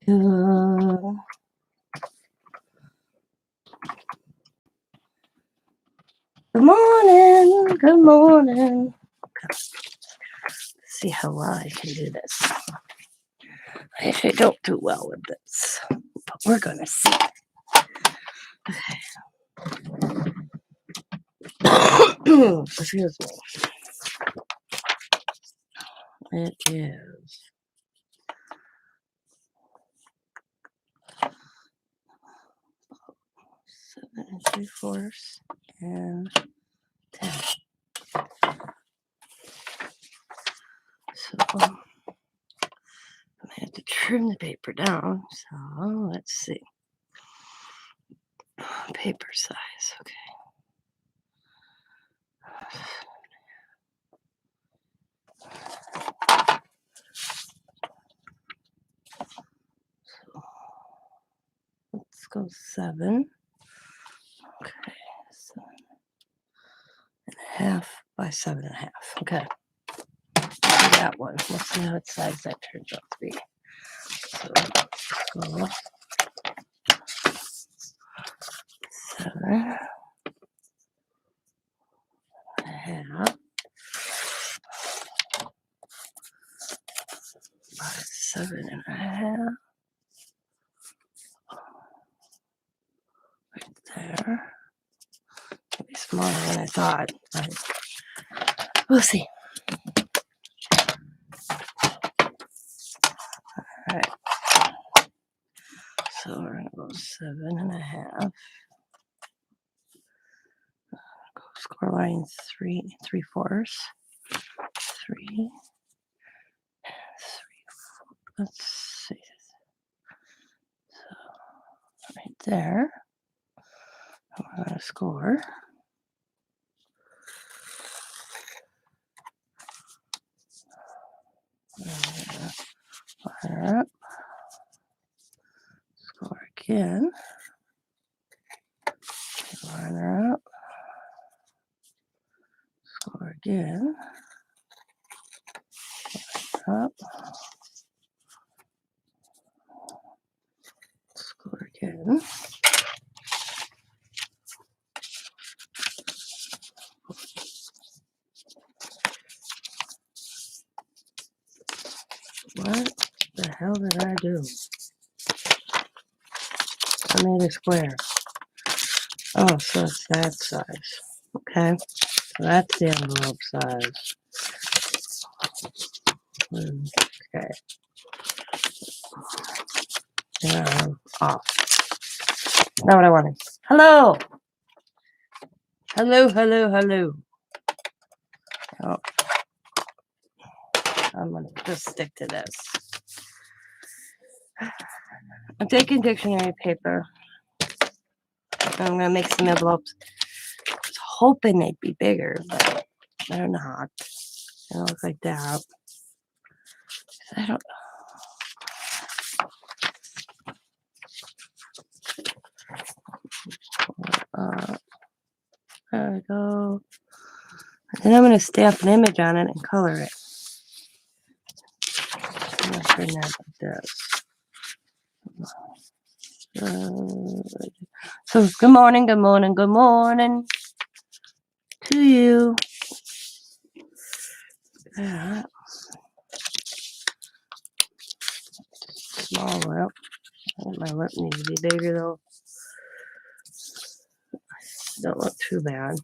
Good morning. Good morning. Let's see how well I can do this. I actually don't do well with this, but we're going to see. Excuse me. It is 7 3/4 and 10. So I have to trim the paper down. So let's see. Paper size. Okay. So let's go 7. Okay. 7.5 by 7.5. Okay. That one. Let's see what size that turns out to be. So let's go 7.5 by 7.5. Right there. Maybe smaller than I thought. But we'll see. Alright. So we're gonna go 7.5. Go score line 3/4. 3. 3/4. Let's see. So right there. We're gonna score. Fire up. Score again. Line her up. Score again. Up. Score again. What the hell did I do? I made a square. Oh, so it's that size. Okay. So that's the envelope size. Okay. And I'm off. Not what I wanted. Hello. Hello, hello, hello. Oh. I'm going to just stick to this. I'm taking dictionary paper. I'm going to make some envelopes. I was hoping they'd be bigger, but they're not. They don't look like that. I don't there we go. And then I'm going to stamp an image on it and color it. I'm going to turn that like this. So good morning, good morning, good morning to you. Yeah. Small lip. My lip needs to be bigger though. Don't look too bad.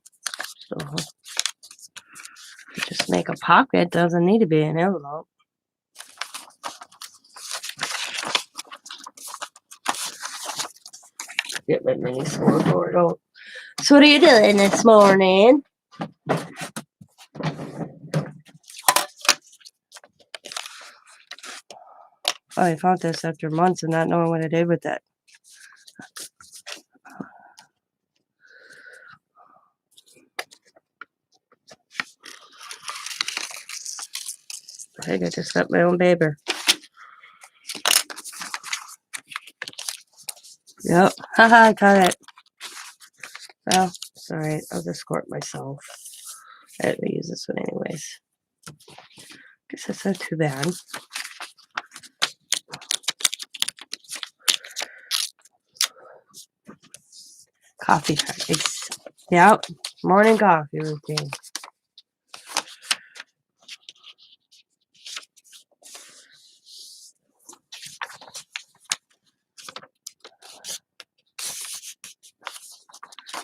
So just make a pocket. Doesn't need to be an envelope. Get my mini scoreboard out. So what are you doing this morning? Oh, I found this after months and not knowing what I did with it. I think I just got my own paper. Yep. Haha, I got it. Well, it's alright. I'll just score it myself. I had to use this one anyways. Guess that's not too bad. Coffee time. Yep. Morning coffee routine.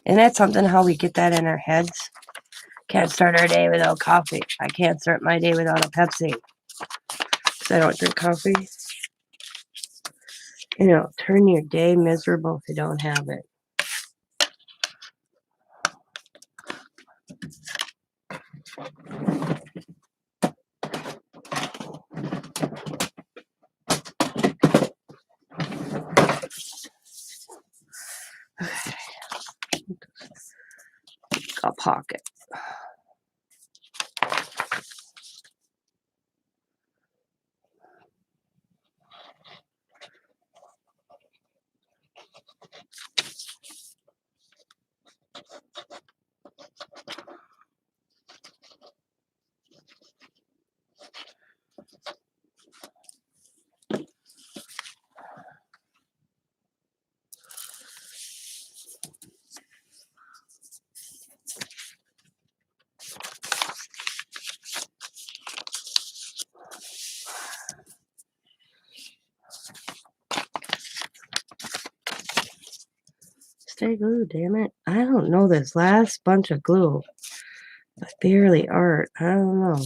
And that's something how we get that in our heads. Can't start our day without coffee. I can't start my day without a Pepsi. Because I don't drink coffee. You know, turn your day miserable if you don't have it. A pocket. Stay glued, damn it. I don't know this last bunch of glue. But barely art. I don't know.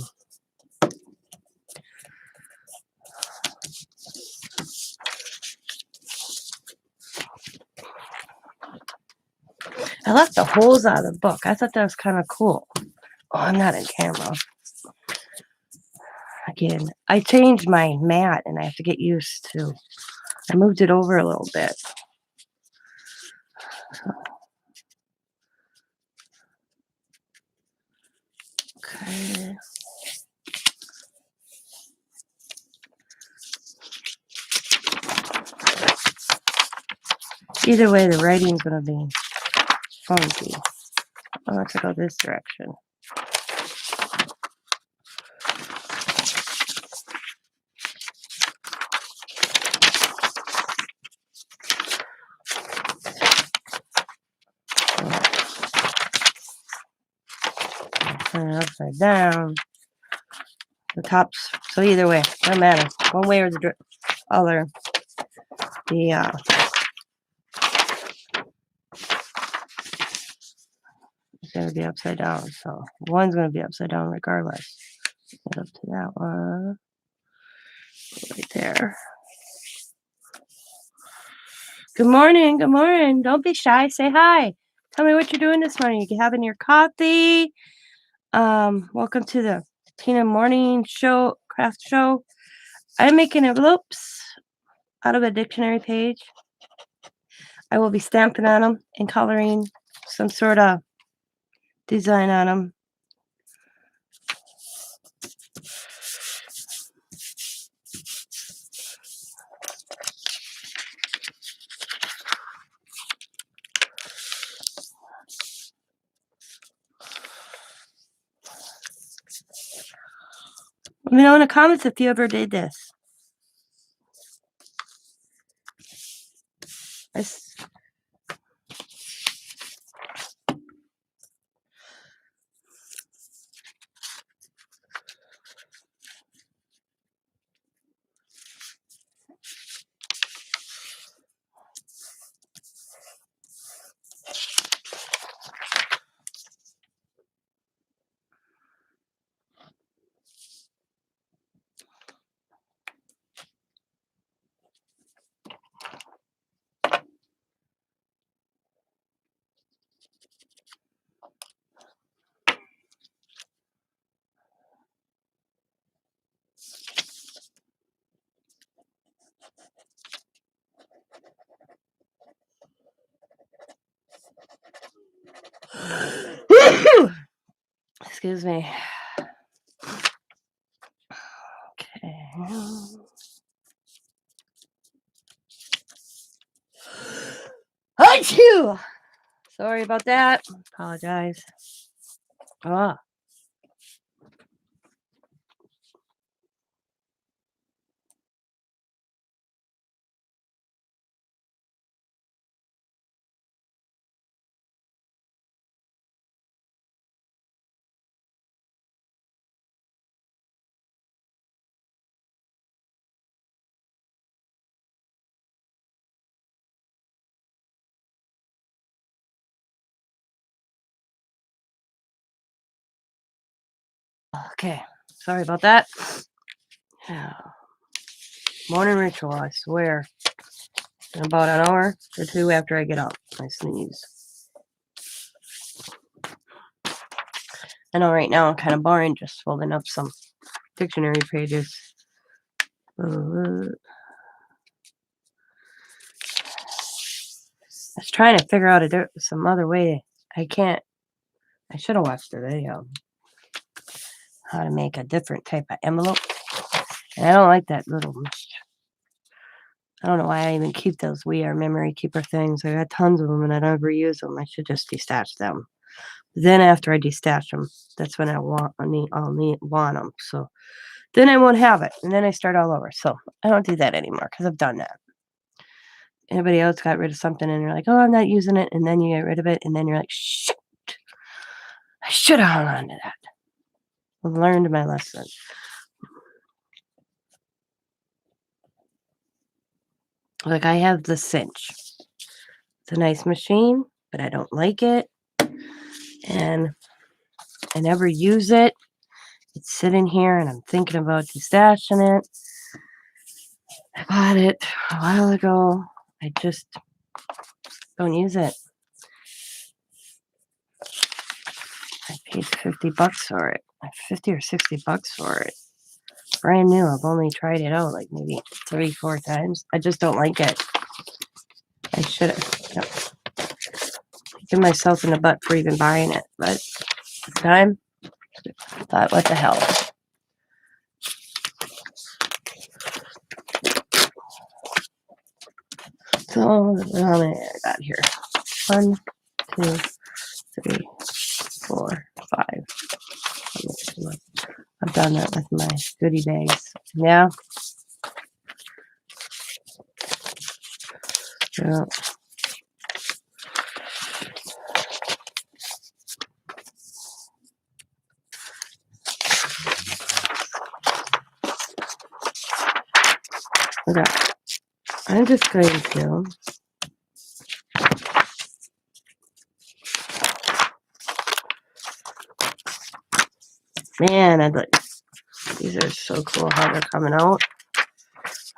I left the holes out of the book. I thought that was kind of cool. Oh, I'm not in camera. Again, I changed my mat and I have to get used to. I moved it over a little bit. Okay. Either way, the writing's going to be funky. I'll have to go this direction. Turn it upside down. The tops. So either way, no matter. One way or the other. It's going to be upside down. So one's going to be upside down regardless. Get up to that one. Right there. Good morning. Good morning. Don't be shy. Say hi. Tell me what you're doing this morning. You having your coffee. Welcome to the Tina Morning Show, craft show. I'm making envelopes out of a dictionary page. I will be stamping on them and coloring some sort of design on them. Let me know in the comments if you ever did this. Excuse me. Okay. Achoo! Sorry about that. Apologize. Ah. Okay, sorry about that. Morning ritual, I swear. In about an hour or two after I get up, I sneeze. I know right now I'm kind of boring, just folding up some dictionary pages. I was trying to figure out some other way. I should have watched the video. How to make a different type of envelope. And I don't like that little. I don't know why I even keep those We Are memory keeper things. I got tons of them and I never use them. I should just destash them. Then after I destash them, that's when I'll want them. So then I won't have it. And then I start all over. So I don't do that anymore because I've done that. Anybody else got rid of something and you're like, oh, I'm not using it. And then you get rid of it. And then you're like, shit, I should have hung on to that. I learned my lesson. Like I have the Cinch. It's a nice machine, but I don't like it. And I never use it. It's sitting here and I'm thinking about destashing it. I bought it a while ago. I just don't use it. I paid $50 for it. 50 or $60 for it. Brand new. I've only tried it out like maybe 3-4 times. I just don't like it. I should have given myself in the butt for even buying it. But this time, I thought, what the hell. So, how many I got here? 1, 2, 3, 4, 5. I've done that with my goodie bags. Yeah. Yeah. Okay. I'm just going to man, these are so cool how they're coming out.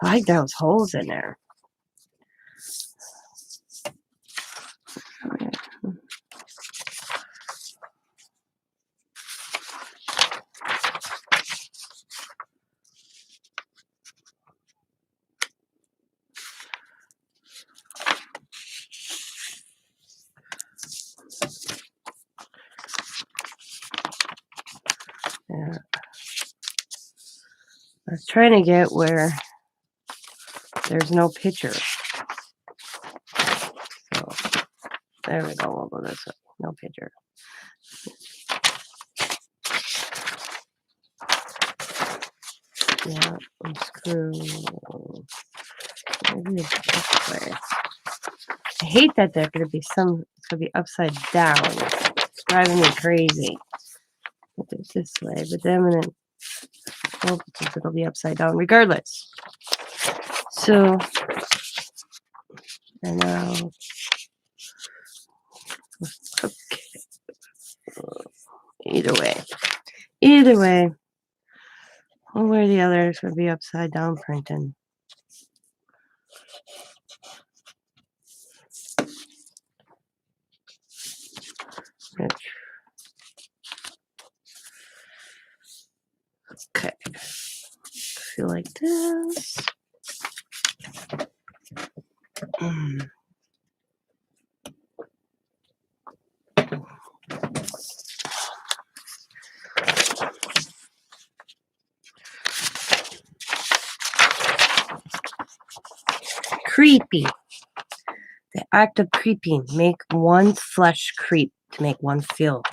I like those holes in there. Yeah. I was trying to get where there's no picture. So there we go. We'll go this way. No picture. Yeah, unscrew. Maybe this way. I hate that it's gonna be upside down. It's driving me crazy. Put it this way, but then when it'll be upside down regardless. So, and now, okay. Either way, one way or the other, it's gonna be upside down printing. Okay, feel like this. Creepy. The act of creeping. Make one's flesh creep to make one feel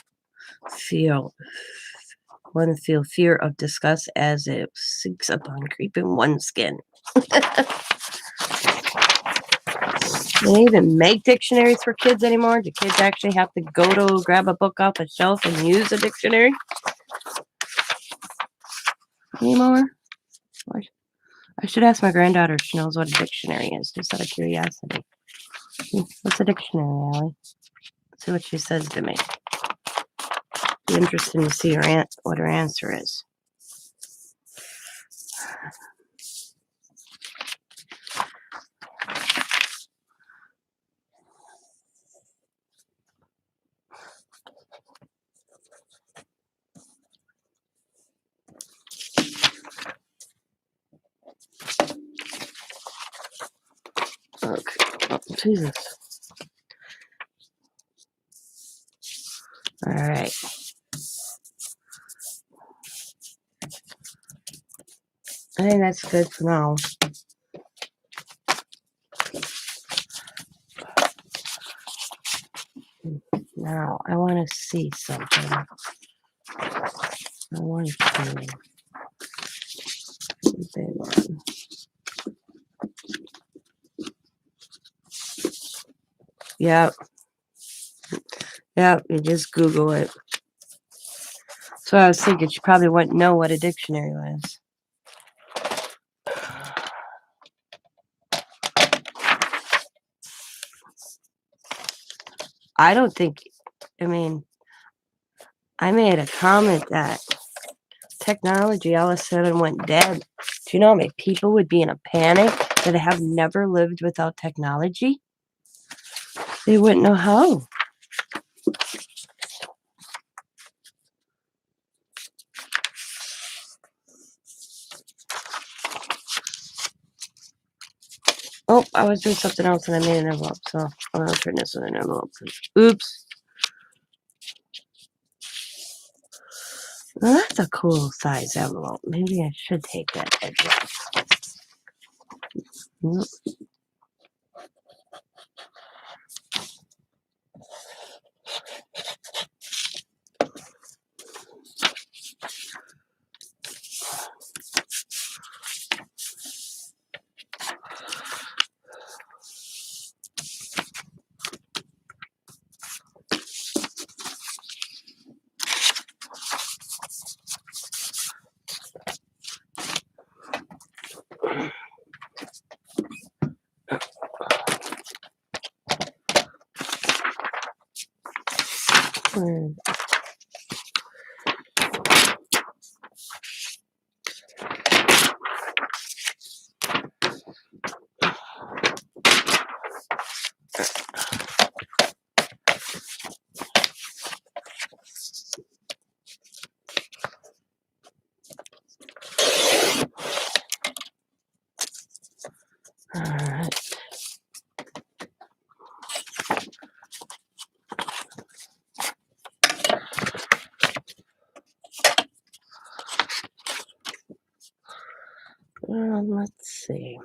fear of disgust as it sinks upon creeping one's skin. Do they even make dictionaries for kids anymore? Do kids actually have to go to grab a book off a shelf and use a dictionary anymore? I should ask my granddaughter if she knows what a dictionary is, just out of curiosity. What's a dictionary, Allie? Let's see what she says to me. Be interesting to see what her answer is. Okay. Oh, Jesus. All right. I think that's good for now. Now, I want to see something. I want to see. Big one. Yep. Yep. You just Google it. So I was thinking she probably wouldn't know what a dictionary was. I don't think, I mean, I made a comment that technology all of a sudden went dead. Do you know how many people would be in a panic that have never lived without technology? They wouldn't know how. Oh, I was doing something else and I made an envelope, so I'm going to turn this in an envelope. Oops. Well, that's a cool size envelope. Maybe I should take that address. Nope. Alright. Let's see.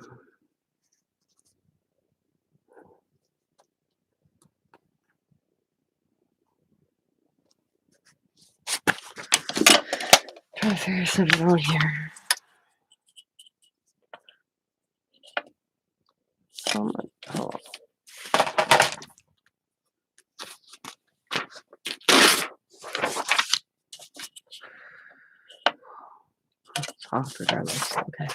Trying to figure something out here. Oh. It's off regardless. Okay.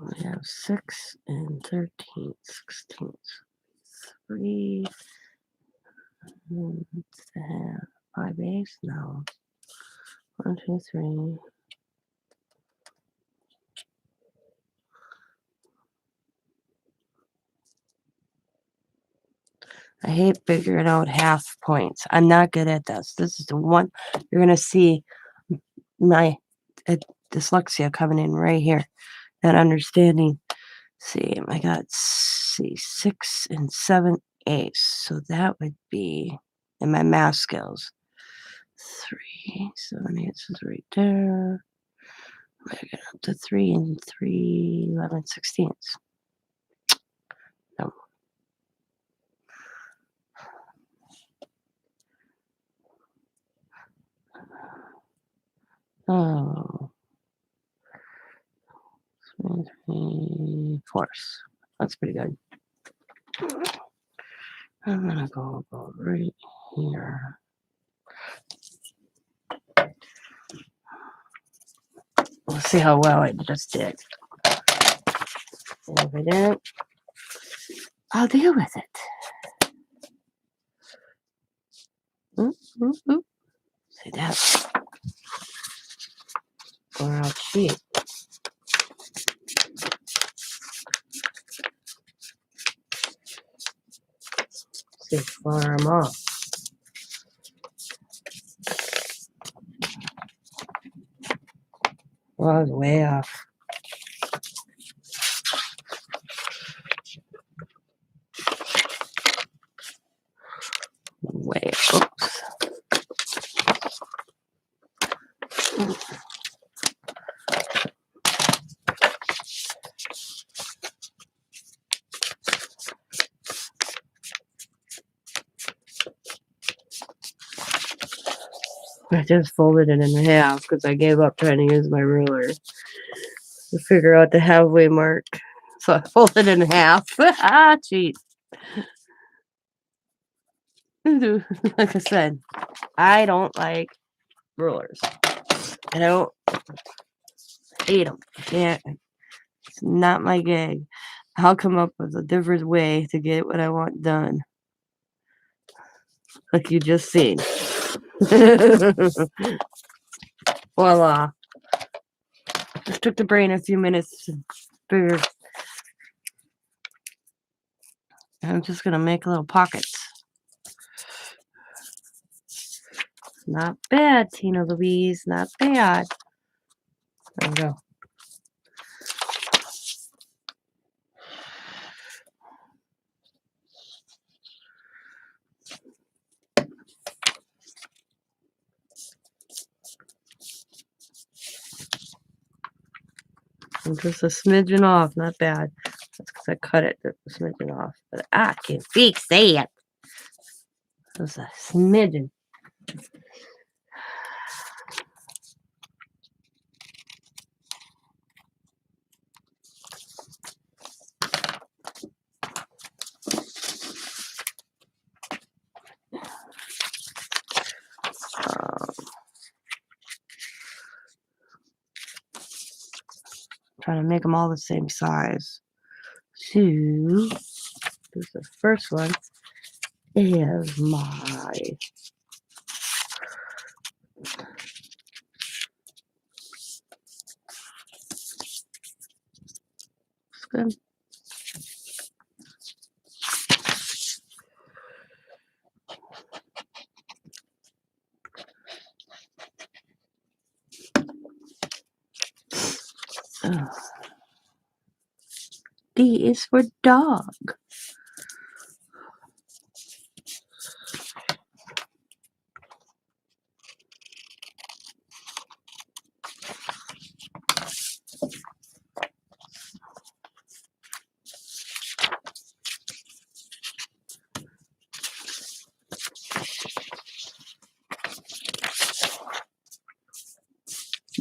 We have 6 and 13, 16. 3. What's that? 5 eighths? No. 1, 2, 3. I hate figuring out half points. I'm not good at this. This is the one you're going to see my dyslexia coming in right here. That understanding. See, I got 6 and 7 eighths. So that would be in my math skills. 3, 7 eighths is right there. I get up to 3 and 3, 11 sixteenths. No. Oh. 3/4. That's pretty good. I'm gonna go about right here. Let's see how well I just did. And if I didn't, I'll deal with it. See that? Or I'll cheat. See, flour them off. Well, I was way off. Oops. I just folded it in half because I gave up trying to use my ruler to figure out the halfway mark. So I folded it in half. Cheat. Like I said, I don't like rulers. I don't hate them. Yeah, it's not my gig. I'll come up with a different way to get what I want done. Like you just seen. Voila. Just took the brain a few minutes to figure. I'm just gonna make little pockets. Not bad, Tina Louise. Not bad. There we go. I'm just a smidgen off. Not bad. That's because I cut it a smidgen off. But I can fix that. Just a smidgen. Trying to make them all the same size. So, this the first one is my good. D is for dog.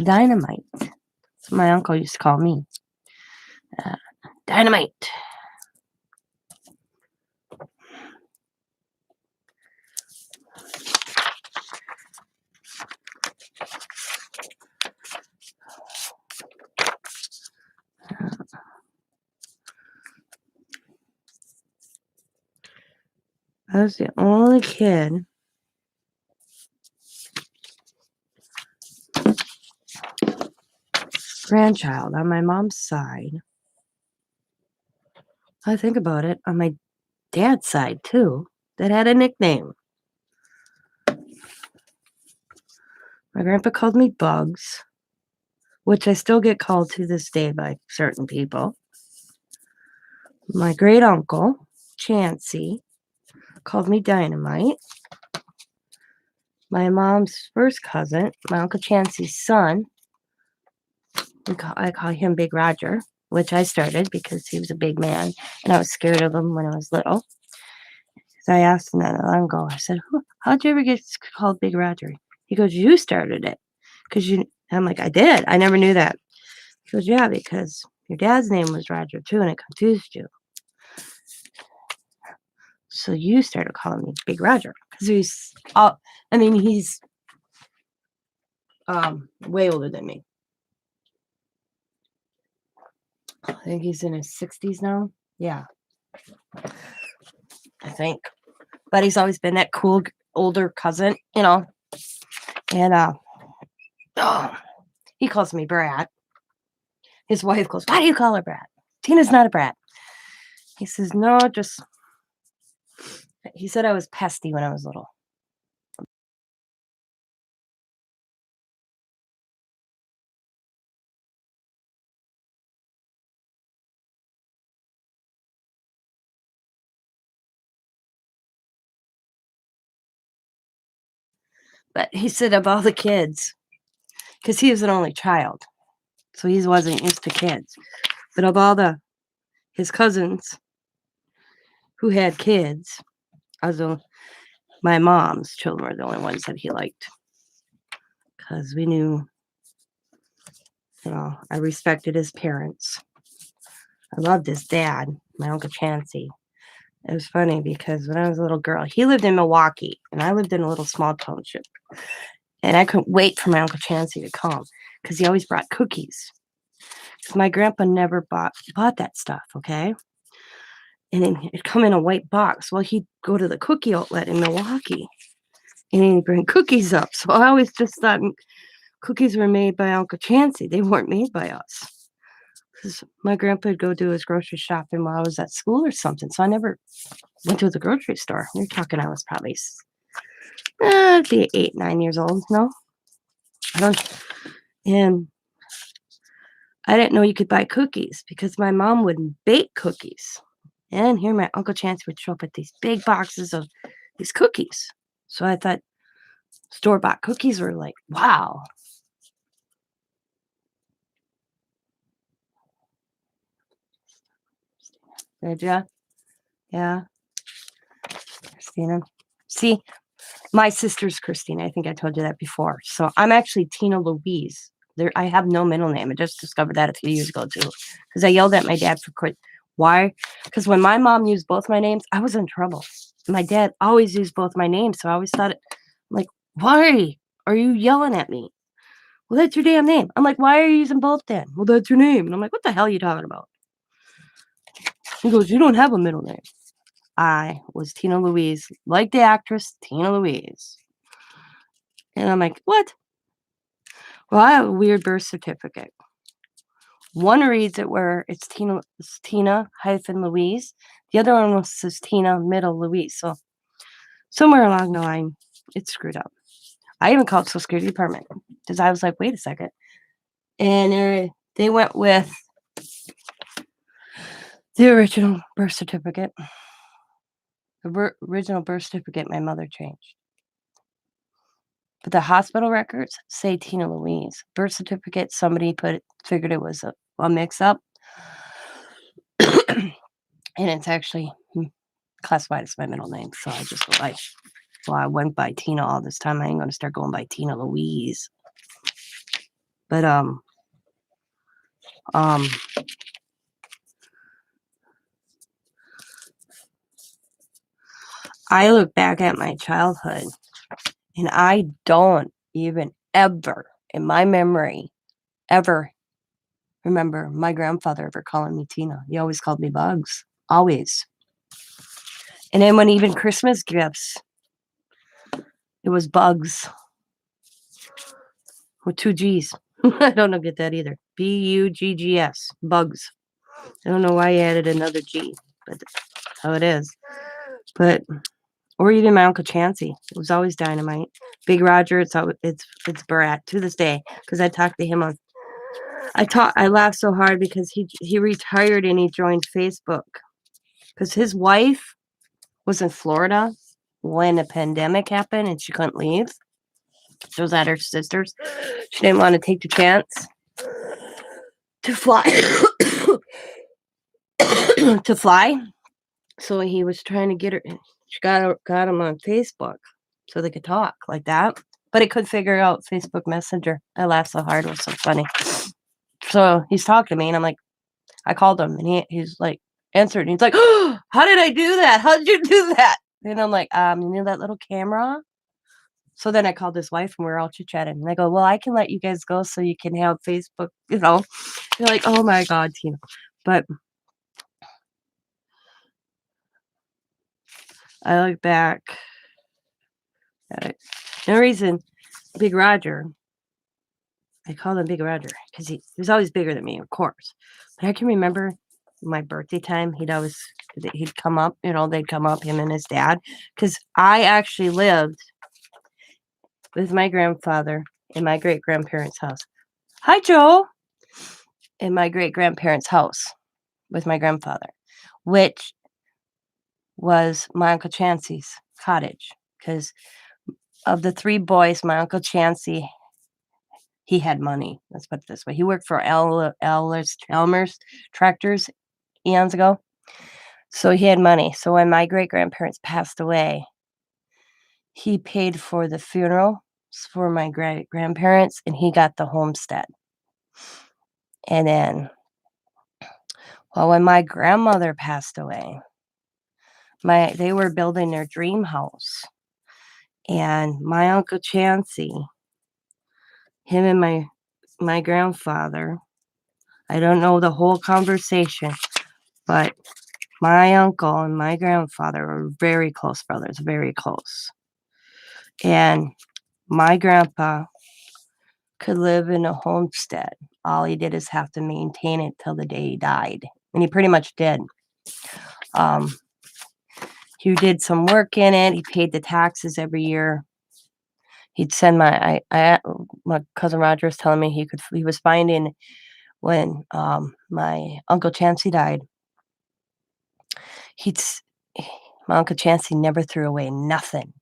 Dynamite. That's what my uncle used to call me. Dynamite. I was the only kid grandchild on my mom's side. I think about it, on my dad's side too, that had a nickname. My grandpa called me Bugs, which I still get called to this day by certain people. My great uncle, Chansey, called me Dynamite. My mom's first cousin, my Uncle Chansey's son, I call him Big Roger, which I started because he was a big man and I was scared of him when I was little. So I asked him that long ago. I said, how'd you ever get called Big Roger? He goes, you started it. I'm like, I did. I never knew that. He goes, yeah, because your dad's name was Roger too, and it confused you. So you started calling me Big Roger because he's way older than me. I think he's in his 60s now. Yeah, I think. But he's always been that cool older cousin, And he calls me Brat. His wife goes, "Why do you call her Brat? Tina's not a brat." He says, "No, just." He said I was pesty when I was little. But he said of all the kids, because he was an only child, so he wasn't used to kids. But of all his cousins who had kids, although my mom's children were the only ones that he liked, because we knew, I respected his parents. I loved his dad, my Uncle Chansey. It was funny because when I was a little girl, he lived in Milwaukee, and I lived in a little small township. And I couldn't wait for my Uncle Chansey to come because he always brought cookies. My grandpa never bought that stuff, okay? And then it'd come in a white box. Well, he'd go to the cookie outlet in Milwaukee, and he'd bring cookies up. So I always just thought cookies were made by Uncle Chansey. They weren't made by us. Because my grandpa would go do his grocery shopping while I was at school or something. So I never went to the grocery store. You're talking I was probably I'd be 8, 9 years old. No, I don't. And I didn't know you could buy cookies because my mom wouldn't bake cookies. And here my Uncle Chance would show up with these big boxes of these cookies. So I thought store-bought cookies were like, wow. Did ya? Yeah. Christina. See, my sister's Christina. I think I told you that before. So I'm actually Tina Louise. I have no middle name. I just discovered that a few years ago too, because I yelled at my dad for quit. Why? Because when my mom used both my names, I was in trouble. My dad always used both my names, so I always thought, like, why are you yelling at me? Well, that's your damn name. I'm like, why are you using both then? Well, that's your name. And I'm like, what the hell are you talking about? He goes, you don't have a middle name. I was Tina Louise, like the actress Tina Louise. And I'm like, what? Well, I have a weird birth certificate. One reads it where it's Tina hyphen Louise. The other one says Tina middle Louise. So somewhere along the line, it's screwed up. I even called Social Security Department because I was like, wait a second. And they went with the original birth certificate. The original birth certificate my mother changed. But the hospital records say Tina Louise. Birth certificate, somebody figured it was a mix-up. And it's actually classified as my middle name. So I just go well, I went by Tina all this time. I ain't going to start going by Tina Louise. But, I look back at my childhood and I don't even ever, in my memory, ever remember my grandfather ever calling me Tina. He always called me Bugs. Always. And then when even Christmas gifts, it was Bugs with 2 G's. I don't get that either. Buggs. Bugs. I don't know why he added another G, but that's how it is. But or even my Uncle Chansey. It was always Dynamite. Big Roger, it's Brat to this day. Because I talked to him on I laughed so hard because he retired and he joined Facebook. Because his wife was in Florida when the pandemic happened and she couldn't leave. She was at her sister's. She didn't want to take the chance to fly. To fly. So he was trying to get her. She got him on Facebook so they could talk like that. But he couldn't figure out Facebook Messenger. I laughed so hard. It was so funny. So he's talking to me, and I'm like, I called him, and he's like, answered. And he's like, oh, how did I do that? How did you do that? And I'm like, you know that little camera? So then I called his wife, and we were all chit-chatting. And I go, well, I can let you guys go so you can have Facebook, They're like, oh, my God, Tina. But I look back at it. No reason Big Roger, I called him Big Roger because he was always bigger than me, of course. But I can remember my birthday time, he'd come up, they'd come up, him and his dad, because I actually lived with my grandfather in my great-grandparents' house. Hi, Joe! In my great-grandparents' house with my grandfather, which was my Uncle Chancey's cottage, because of the 3 boys, my Uncle Chancey, he had money. Let's put it this way. He worked for Elmer's Tractors eons ago. So he had money. So when my great-grandparents passed away, he paid for the funeral for my great-grandparents, and he got the homestead. And then, well, when my grandmother passed away, they were building their dream house. And my Uncle Chancey, him and my grandfather, I don't know the whole conversation, but my uncle and my grandfather were very close brothers, very close. And my grandpa could live in a homestead. All he did is have to maintain it till the day he died. And he pretty much did. He did some work in it. He paid the taxes every year. He'd send my cousin Roger was telling me he was finding when my Uncle Chancey died, my Uncle Chancey never threw away nothing.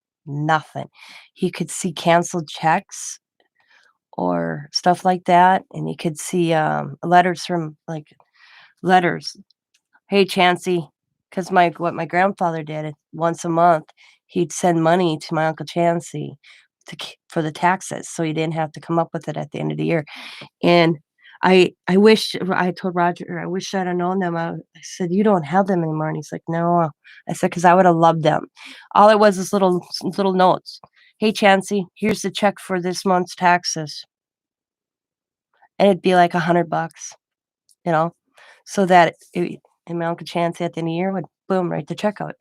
He could see canceled checks or stuff like that, and he could see letters from letters. Hey, Chancey, because what my grandfather did once a month, he'd send money to my Uncle Chancey for the taxes, so he didn't have to come up with it at the end of the year. And I told Roger, I wish I'd have known them. I said, you don't have them anymore. And he's like, no. I said, because I would have loved them. All it was little notes. Hey, Chancey, here's the check for this month's taxes. And it'd be like $100, so that and my Uncle Chancey at the end of the year would, boom, write the check out,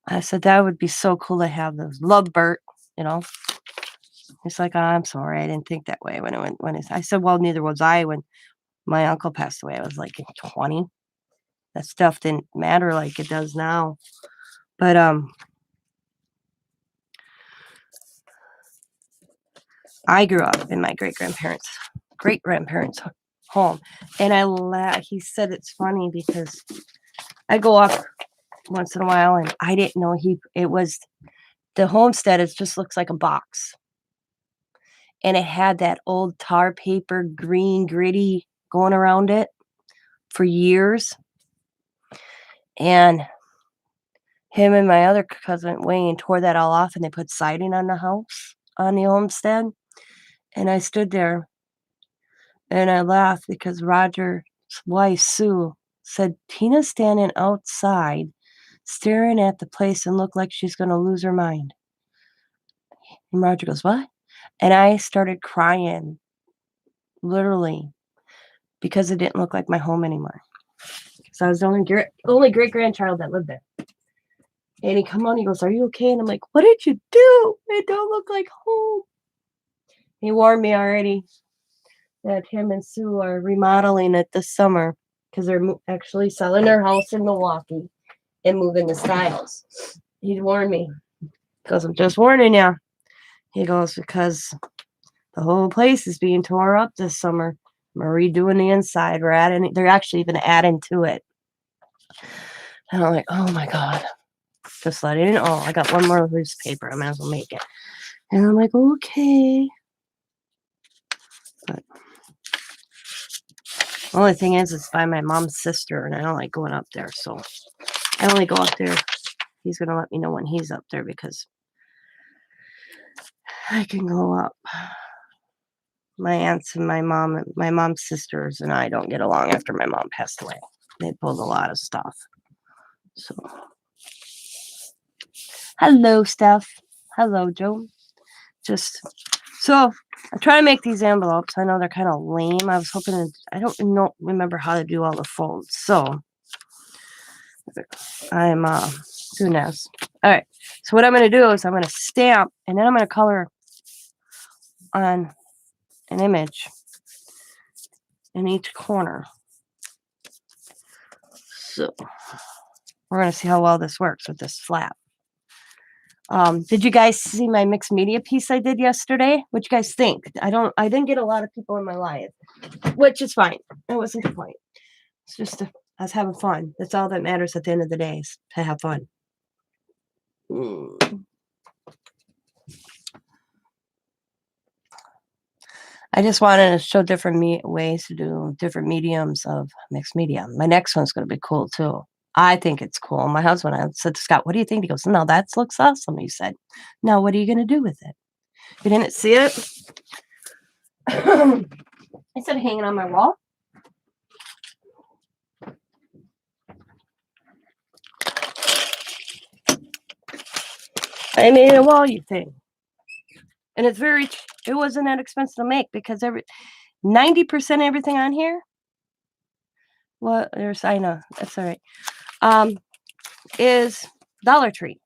I said, that would be so cool to have those. Love Bert, He's like, oh, I'm sorry, I didn't think that way I said, well, neither was I when my uncle passed away. I was like 20. That stuff didn't matter like it does now. But I grew up in my great-grandparents' home, and he said it's funny because I go up once in a while, and I didn't know it was the homestead. It just looks like a box. And it had that old tar paper, green, gritty going around it for years. And him and my other cousin, Wayne, tore that all off, and they put siding on the house, on the homestead. And I stood there, and I laughed because Roger's wife, Sue, said, Tina's standing outside, staring at the place and looked like she's going to lose her mind. And Roger goes, what? And I started crying, literally, because it didn't look like my home anymore. So I was the only great-grandchild that lived there. And he come on, he goes, are you okay? And I'm like, what did you do? It don't look like home. He warned me already that him and Sue are remodeling it this summer because they're actually selling their house in Milwaukee and moving to Styles. He warned me. Because I'm just warning you. He goes, because the whole place is being tore up this summer. We're redoing the inside. They're actually even adding to it. And I'm like, oh my God. Just letting you know. I got one more loose paper. I might as well make it. And I'm like, okay. But the only thing is, it's by my mom's sister, and I don't like going up there. So I only go up there. He's going to let me know when he's up there because I can go up. My aunts and my mom's sisters and I don't get along after my mom passed away. They pulled a lot of stuff. So, hello, Steph. Hello, Joe. So I try to make these envelopes. I know they're kind of lame. I was hoping to, I don't remember how to do all the folds. So I'm doing this. All right. So what I'm going to do is I'm going to stamp and then I'm going to color on an image in each corner. So we're going to see how well this works with this flap. Did you guys see my mixed media piece I did yesterday? What you guys think? I didn't get a lot of people in my live, which is fine. It wasn't the point. It's just I was having fun. That's all that matters at the end of the day, is to have fun. I just wanted to show different ways to do different mediums of mixed media. My next one's going to be cool too. I think it's cool. My husband, I said to Scott, what do you think? He goes, no, that looks awesome. He said, now what are you going to do with it? You didn't see it? I said hanging on my wall. I made a wall thing. And it's it wasn't that expensive to make because 90% everything on here, well, I know, that's all right, is Dollar Tree.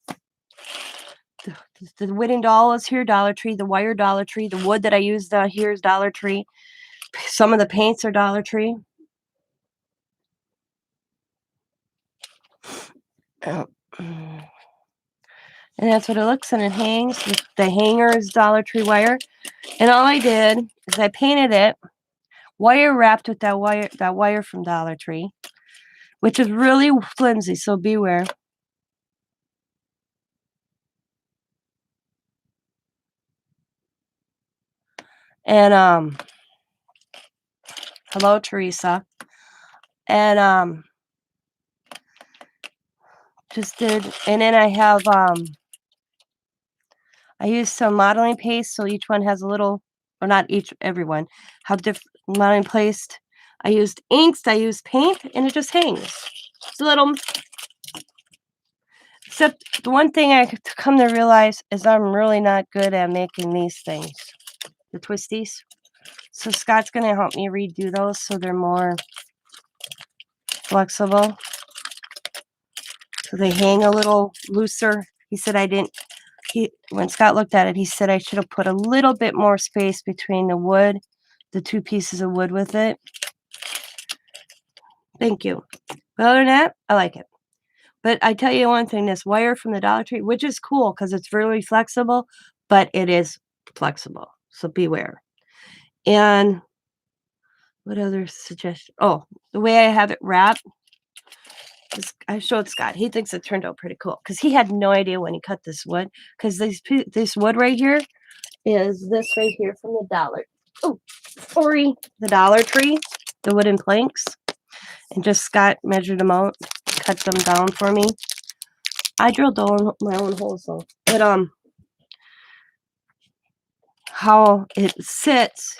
The wooden doll is here, Dollar Tree. The wire, Dollar Tree. The wood that I used here is Dollar Tree. Some of the paints are Dollar Tree. And that's what it looks, and it hangs. The hanger is Dollar Tree wire. And all I did is I painted it wire wrapped with that wire from Dollar Tree, which is really flimsy, so beware. And hello, Teresa. And just did, and then I have I used some modeling paste, so each one has a little, or not each, everyone, how different modeling paste. I used inks, I used paint, and it just hangs. It's a little, except the one thing I come to realize is I'm really not good at making these things, the twisties. So Scott's going to help me redo those so they're more flexible. So they hang a little looser. He said when Scott looked at it, he said I should have put a little bit more space between the wood, the two pieces of wood with it. Thank you. But other than that, I like it. But I tell you one thing, this wire from the Dollar Tree, which is cool because it's really flexible, but it is flexible. So beware. And what other suggestion? Oh, the way I have it wrapped, I showed Scott. He thinks it turned out pretty cool because he had no idea when he cut this wood. Because this wood right here is this right here from the the Dollar Tree, the wooden planks. And just Scott measured them out, cut them down for me. I drilled my own holes though. But how it sits,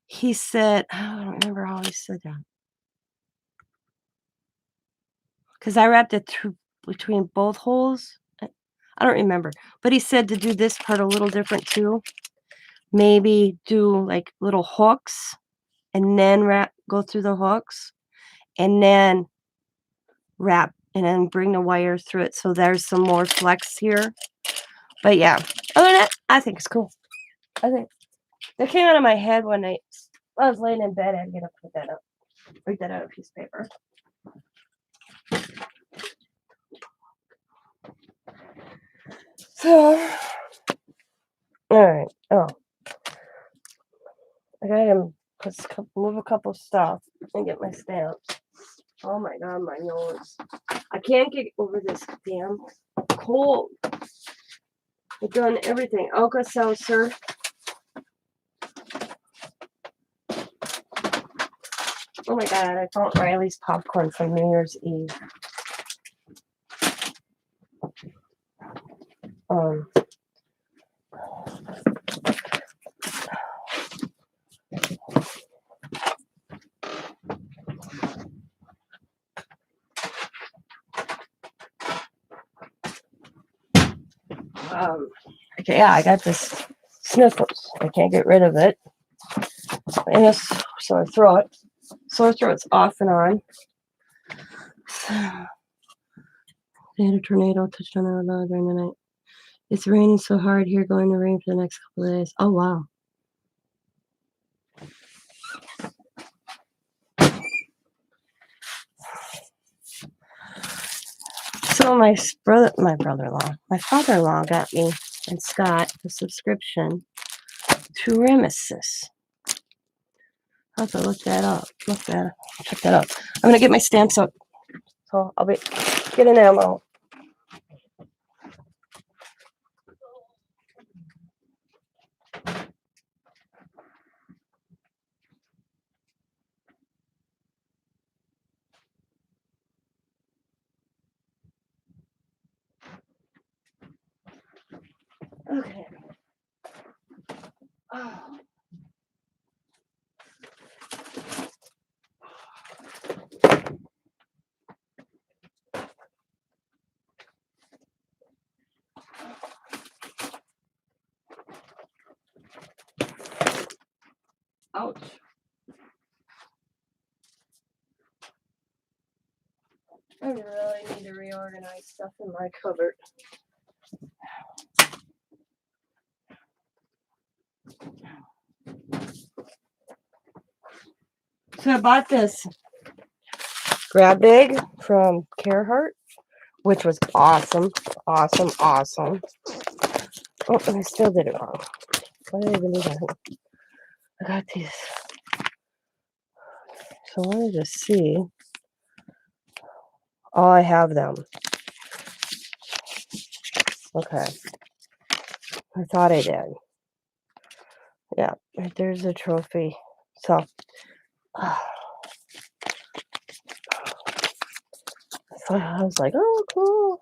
he said, I don't remember how he said that. Because I wrapped it between both holes. I don't remember. But he said to do this part a little different too. Maybe do like little hooks and then go through the hooks and then wrap and then bring the wire through it so there's some more flex here. But yeah, other than that, I think it's cool. I think that came out of my head one night. I was laying in bed. I had to get up, put that up, write that on a piece of paper. So, all right. Oh, I gotta move a couple stuff and get my stamps. Oh my god, my nose! I can't get over this damn cold. I've done everything. Alka-Seltzer. Oh my god, I found Riley's popcorn from New Year's Eve. Okay, yeah, I got this sniffles. I can't get rid of it. And a sore throat. Sore throat's off and on. They had a tornado touched on our lawn during the night. It's raining so hard here, going to rain for the next couple of days. Oh, wow. So my brother-in-law, my father-in-law got me and Scott a subscription to Ramesis. I'll have to look that up. Check that out. I'm gonna get my stamps up, so I'll be getting ammo. Okay. Oh. Ouch. I really need to reorganize stuff in my cupboard. So I bought this grab bag from Carhartt, which was awesome. Oh, and I still did it wrong. Why did I even do that? I got these. So I wanted to see. Oh, I have them. Okay. I thought I did. Yeah, right there's a trophy. So, so I was like, oh, cool.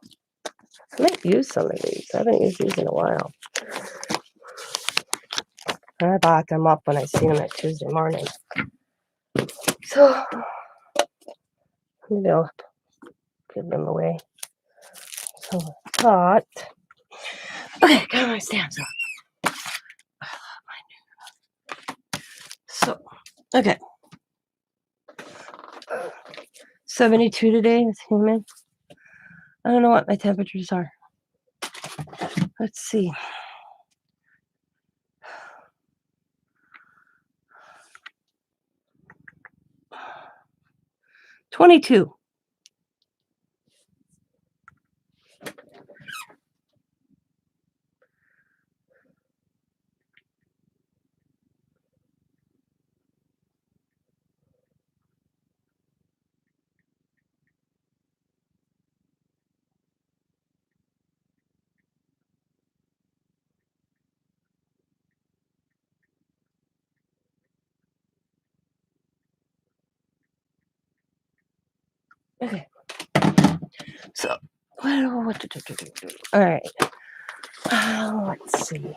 I might use some of these. I haven't used these in a while. And I bought them up when I seen them at Tuesday morning. So, maybe I'll give them away. So I thought, okay, got my stamps up. So, okay. 72 today is humid. I don't know what my temperatures are. Let's see. $22. Okay. So, what to do? All right. Let's see.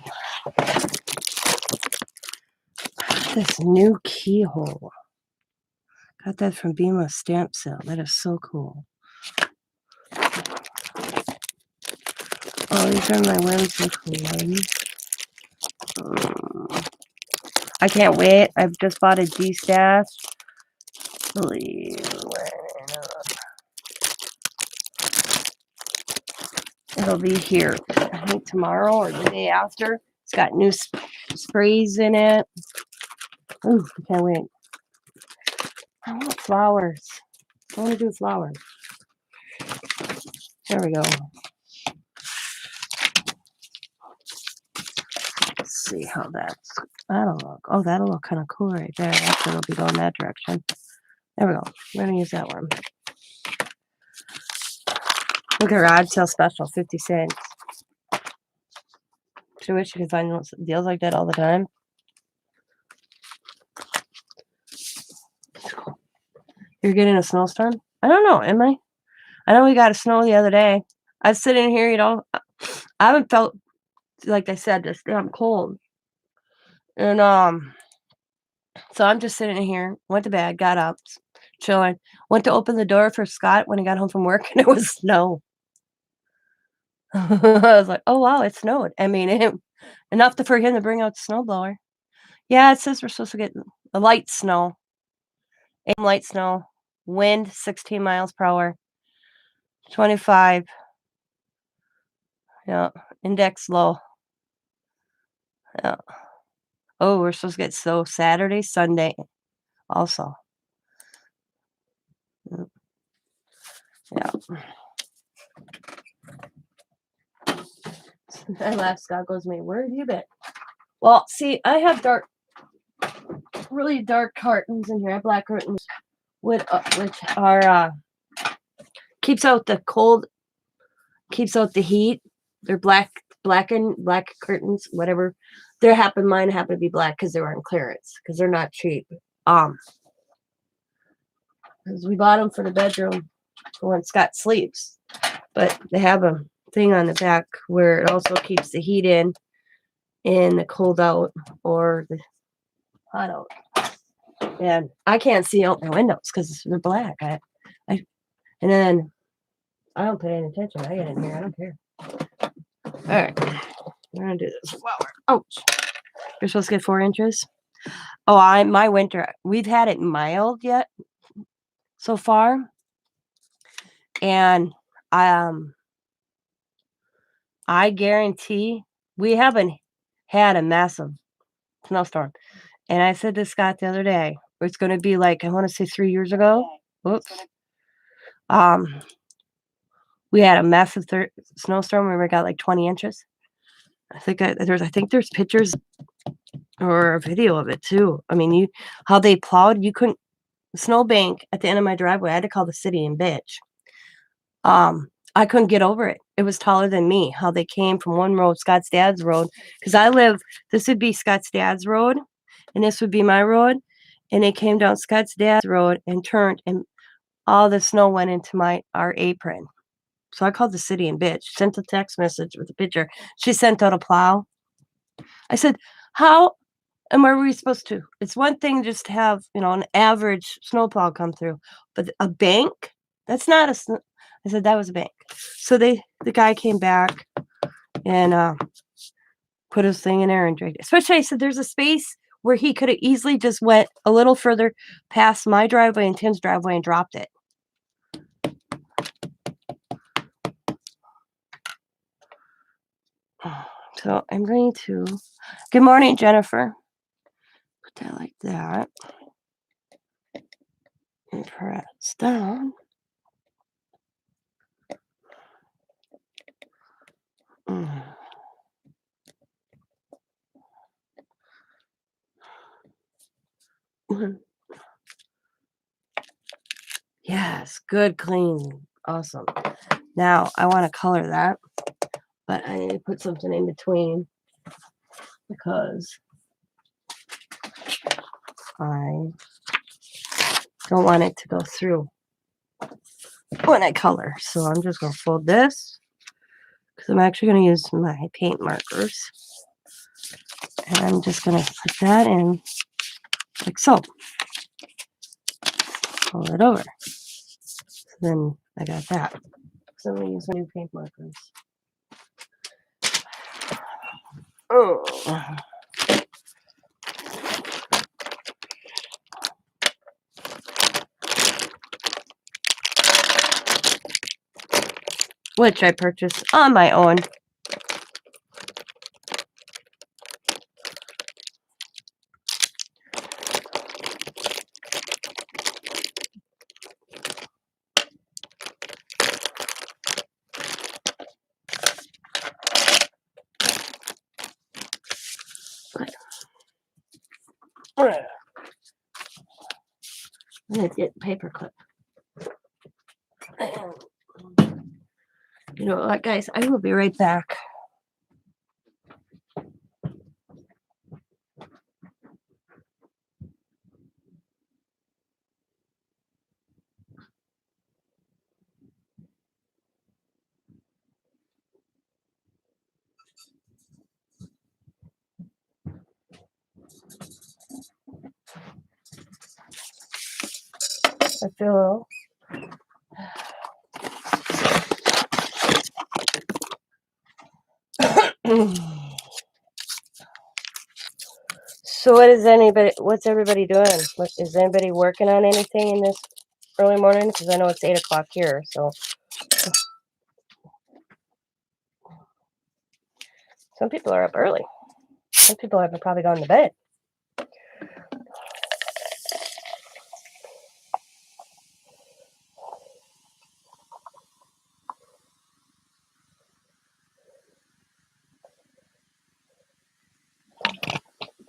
This new keyhole. Got that from Bima stamp sale. That is so cool. Oh, these are my whimsical ones. I can't wait. I've just bought a D-stash. It'll be here, I think tomorrow or the day after. It's got new sprays in it. Ooh, I can't wait. I want flowers. I want to do flowers. There we go. Let's see how that'll look. Oh, that'll look kind of cool right there. Actually, it'll be going that direction. There we go. We're gonna use that one. Look at garage sale special, 50 cents. I wish you could find deals like that all the time. You're getting a snowstorm? I don't know. Am I? I know we got a snow the other day. I was sitting here, I haven't felt, like I said, this damn cold. And so I'm just sitting here, went to bed, got up, chilling, went to open the door for Scott when he got home from work, and it was snow. I was like, oh wow, it snowed. I mean, Enough for him to bring out the snowblower. Yeah, it says we're supposed to get a light snow. Light snow. Wind 16 miles per hour. 25. Yeah. Index low. Yeah. Oh, we're supposed to get snow Saturday, Sunday also. Yeah. I laugh. Scott goes to me, where have you been? Well, see, I have really dark curtains in here. I have black curtains which are keeps out the cold, keeps out the heat. They're black curtains, whatever. Mine happen to be black because they were on clearance because they're not cheap. Because we bought them for the bedroom for when Scott sleeps, but they have a thing on the back where it also keeps the heat in and the cold out or the hot out. And I can't see out my windows because they're black. And then I don't pay any attention. I get in here. I don't care. All right. We're going to do this. Ouch. You're supposed to get 4 inches. Oh, my winter, we've had it mild yet so far. And I guarantee we haven't had a massive snowstorm. And I said to Scott the other day, it's going to be like, I want to say 3 years ago. Whoops. We had a massive snowstorm where we got like 20 inches. I think there's pictures or a video of it too. I mean, how they plowed, you couldn't snowbank at the end of my driveway. I had to call the city and bitch. I couldn't get over it. It was taller than me. How they came from one road, Scott's dad's road, because this would be Scott's dad's road, and this would be my road, and they came down Scott's dad's road and turned, and all the snow went into our apron. So I called the city and bitch, sent a text message with a picture. She sent out a plow. I said, how and where were we supposed to? It's one thing just to have, an average snowplow come through, but a bank, that's not I said, that was a bank. So the guy came back and put his thing in there and dragged it. Especially, I said, there's a space where he could have easily just went a little further past my driveway and Tim's driveway and dropped it. So I'm going to, good morning, Jennifer. Put that like that. And press down. Yes, good, clean, awesome. Now I want to color that, but I need to put something in between because I don't want it to go through when I color. So I'm just going to fold this because I'm actually going to use my paint markers. And I'm just going to put that in like so. Fold it over. So then I got that. So I'm going to use my new paint markers. Oh. Which I purchased on my own. I'm going to get a paper clip. You know what, guys? I will be right back. I feel So what's everybody doing? Is anybody working on anything in this early morning? Because I know it's 8 o'clock here, so. Some people are up early. Some people have probably gone to bed.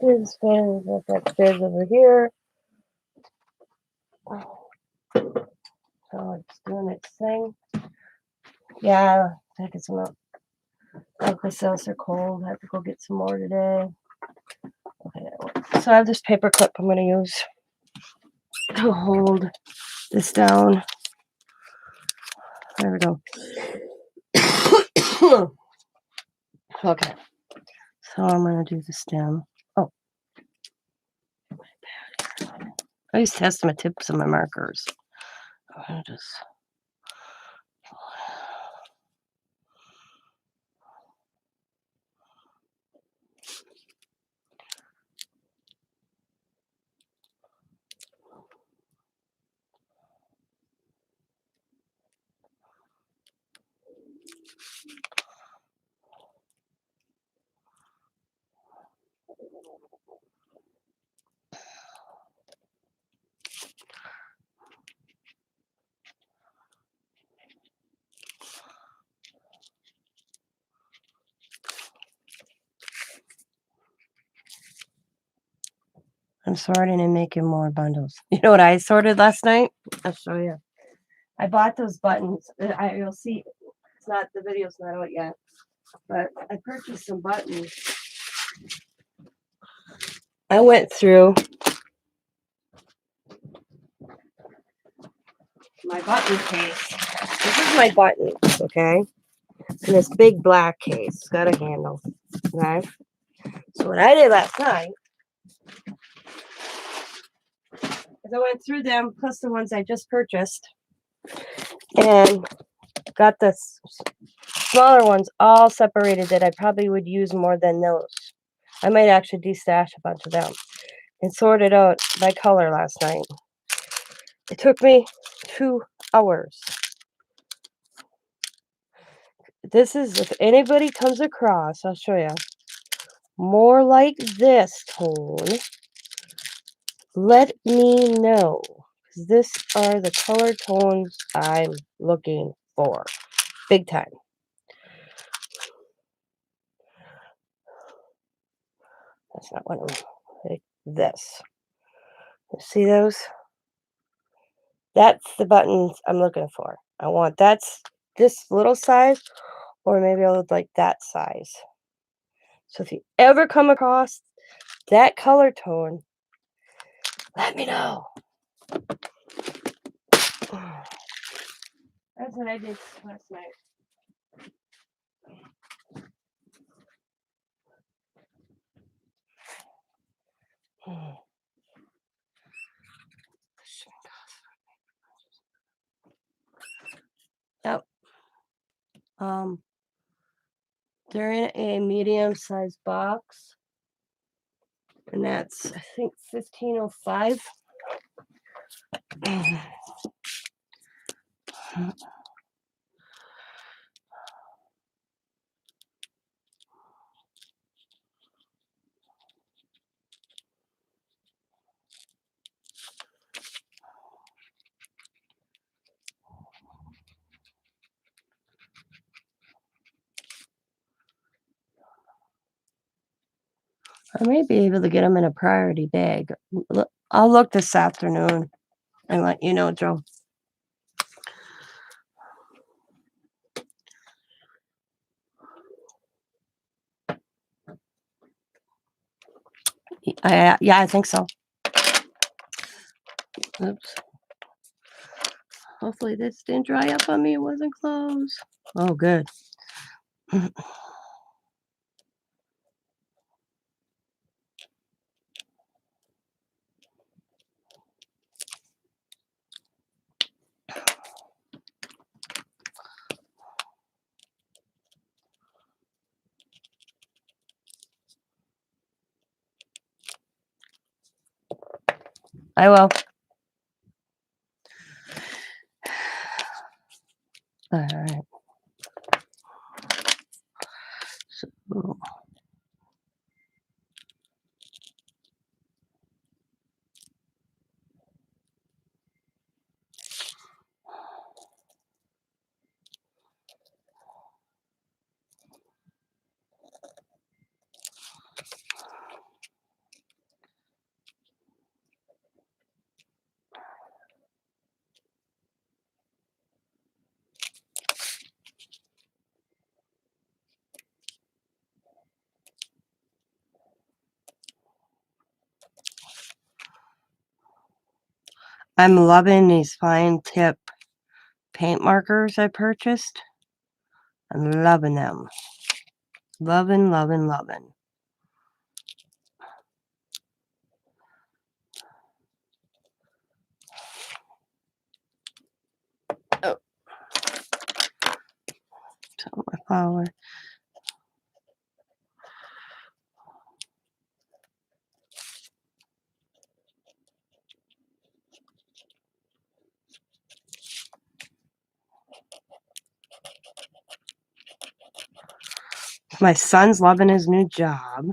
This fan is upstairs over here. So it's doing its thing. Yeah, I get some milk. My cells are cold. I have to go get some more today. Okay, so I have this paper clip I'm going to use to hold this down. There we go. Okay, so I'm going to do the stem. Oh, I use Testament tips on my markers. I'm going to just. I'm sorting and making more bundles. You know what I sorted last night? I'll show you. I bought those buttons. You'll see. It's not the video's not out yet, but I purchased some buttons. I went through my button case. This is my buttons, okay? In this big black case. It's got a handle. Okay. So what I did last night is I went through them plus the ones I just purchased and got the smaller ones all separated that I probably would use more than those. I might actually destash a bunch of them and sorted out by color last night. It took me 2 hours. This is, if anybody comes across, I'll show you, more like this tone, let me know. These are the color tones I'm looking for. Big time. That's not one of them. Like this. You see those? That's the buttons I'm looking for. I want that's this little size, or maybe I'll look like that size. So if you ever come across that color tone, let me know. That's what I did last night. Yep. They're in a medium-sized box, and that's I think 1505. I may be able to get them in a priority bag. I'll look this afternoon and let you know, Joe. Yeah, I think so. Oops. Hopefully this didn't dry up on me. It wasn't closed. Oh, good. I will. All right. So, I'm loving these fine tip paint markers I purchased. I'm loving them. Loving, loving, loving. Oh. So my flower. My son's loving his new job.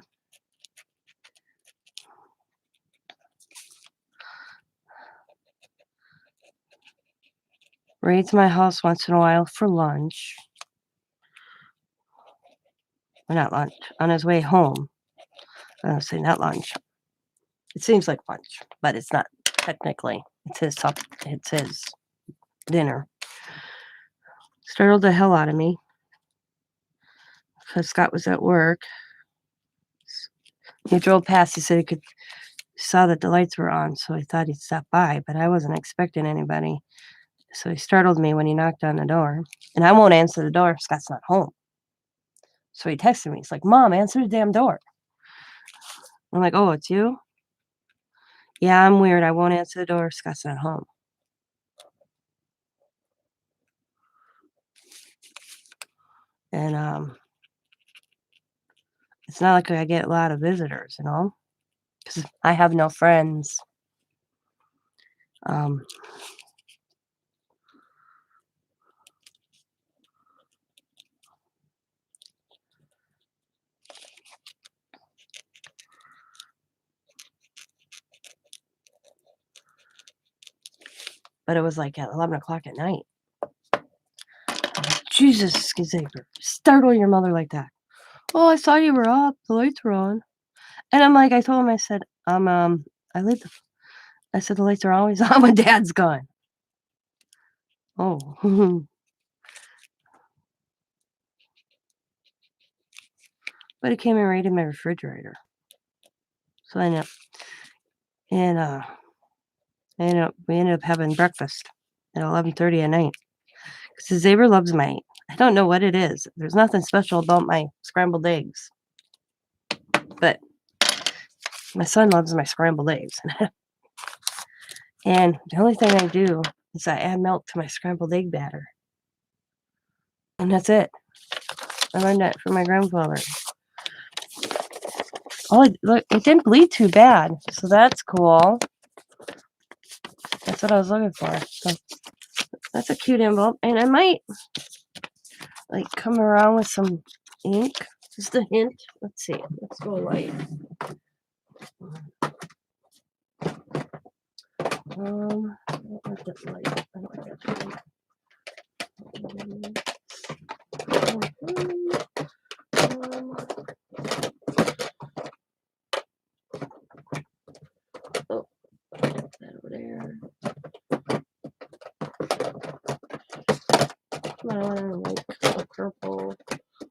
Raids my house once in a while for lunch. Or not lunch. On his way home. I don't say not lunch. It seems like lunch, but it's not technically. It's his dinner. Startled the hell out of me because Scott was at work. He drove past. He said he saw that the lights were on, so I thought he'd stop by, but I wasn't expecting anybody. So he startled me when he knocked on the door, and I won't answer the door if Scott's not home. So he texted me. He's like, "Mom, answer the damn door." I'm like, "Oh, it's you?" "Yeah, I'm weird. I won't answer the door if Scott's not home." And it's not like I get a lot of visitors, because I have no friends. But it was like at 11 o'clock at night. Jesus, Xavier, startle your mother like that. "Oh, I saw you were up. The lights were on." And I'm like, I told him, I said, I said, "The lights are always on when Dad's gone." Oh. But he came and raided my refrigerator. So I ended up, and we ended up having breakfast at 11:30 at night. Because Xavier loves I don't know what it is. There's nothing special about my scrambled eggs. But my son loves my scrambled eggs. And the only thing I do is I add milk to my scrambled egg batter. And that's it. I learned that from my grandfather. Oh, look, it didn't bleed too bad. So that's cool. That's what I was looking for. So that's a cute envelope. And I might come around with some ink. Just a hint. Let's see. Let's go light. I don't like that light. I don't like that light. Oh, put that over there. I don't like the purple.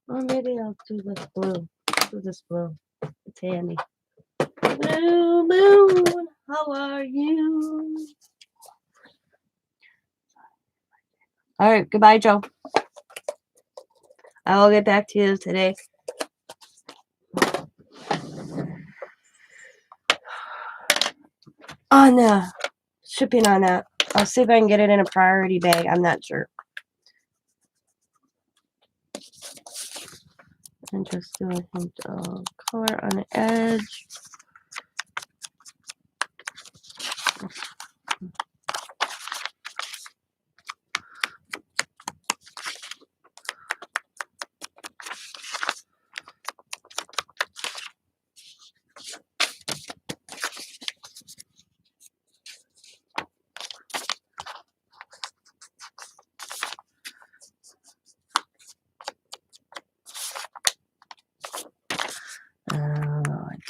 Or maybe I'll do this blue. Do this blue. It's handy. Blue moon, how are you? All right, goodbye, Joe. I'll get back to you today. On shipping on that. I'll see if I can get it in a priority bag. I'm not sure. And just do a hint of color on the edge. Like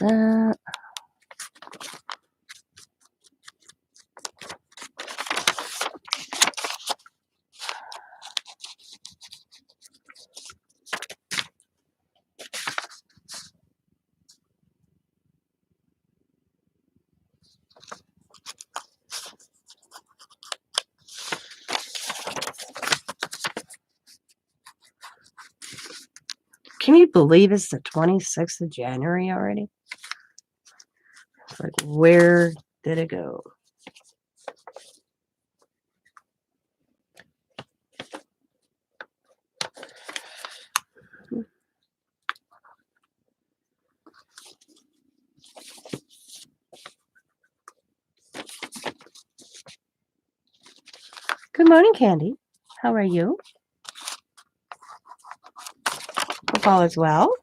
that. Can you believe it's the 26th of January already? It's like, where did it go? Good morning, Candy. How are you? Hope all is well.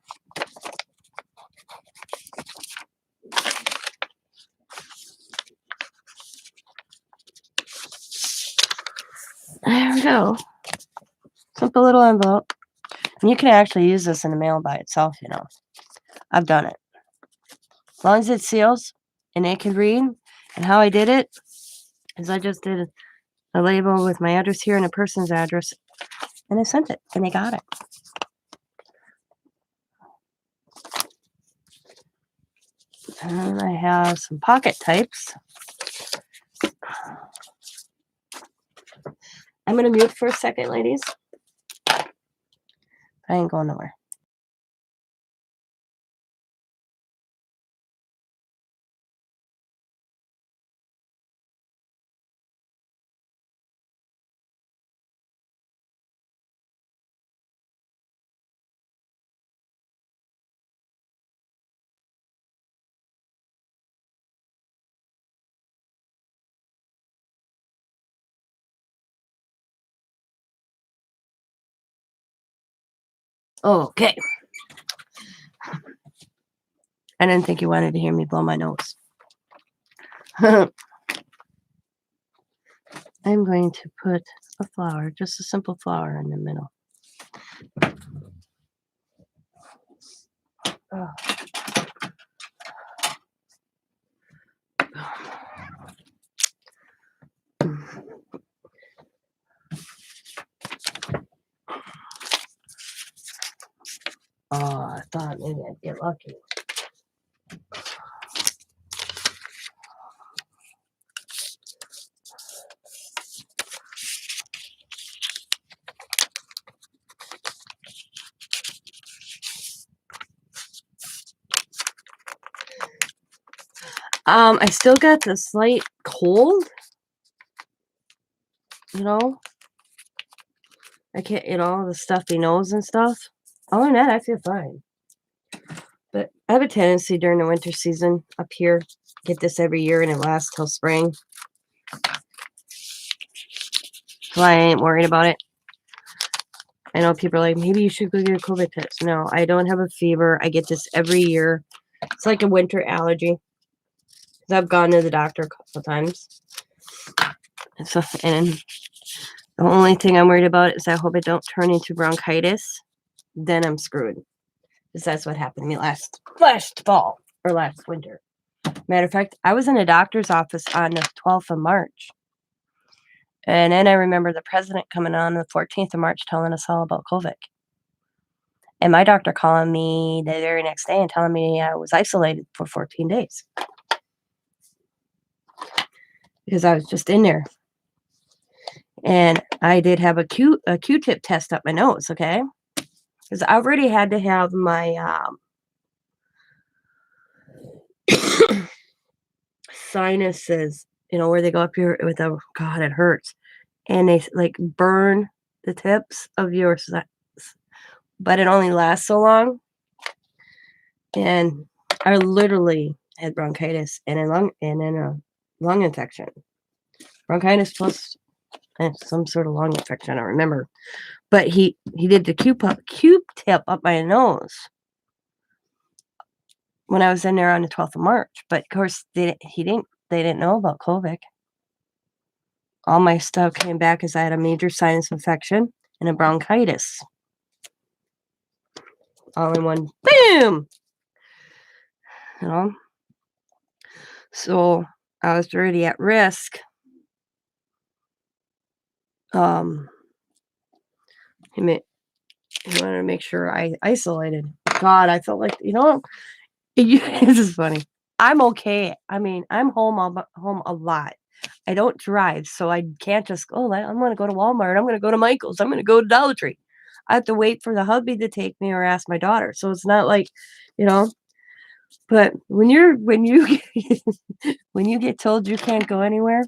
There we go. Simple little envelope. And you can actually use this in the mail by itself, you know. I've done it. As long as it seals and it can read. And how I did it is I just did a label with my address here and a person's address. And I sent it. And they got it. And I have some pocket types. I'm going to mute for a second, ladies. I ain't going nowhere. Okay. I didn't think you wanted to hear me blow my nose. I'm going to put a flower, just a simple flower in the middle. Oh. I thought maybe I'd get lucky. I still got the slight cold. You know? I can't, the stuffy nose and stuff. Other than that, I feel fine. But I have a tendency during the winter season up here, get this every year and it lasts till spring. So I ain't worried about it. I know people are like, maybe you should go get a COVID test. No, I don't have a fever. I get this every year. It's like a winter allergy. Because I've gone to the doctor a couple times. And the only thing I'm worried about is I hope it don't turn into bronchitis. Then I'm screwed. Because that's what happened to me last fall or last winter. Matter of fact, I was in a doctor's office on the 12th of March. And then I remember the president coming on the 14th of March telling us all about COVID. And my doctor calling me the very next day and telling me I was isolated for 14 days. Because I was just in there. And I did have a Q-tip test up my nose, okay? Because I already had to have my sinuses, where they go up here with God, it hurts. And they like burn the tips of your but it only lasts so long. And I literally had bronchitis and a lung infection. Bronchitis plus some sort of lung infection, I don't remember. But he did the Q-tip up my nose when I was in there on the 12th of March. But of course, they didn't know about COVID. All my stuff came back as I had a major sinus infection and a bronchitis. All in one, boom! You know? So I was already at risk. He wanted to make sure I isolated. God, I felt like, this is funny. I'm okay. I mean, I'm home a lot. I don't drive, so I can't just go. I'm going to go to Walmart. I'm going to go to Michael's. I'm going to go to Dollar Tree. I have to wait for the hubby to take me or ask my daughter. So it's not like, you know. But when you when you get told you can't go anywhere,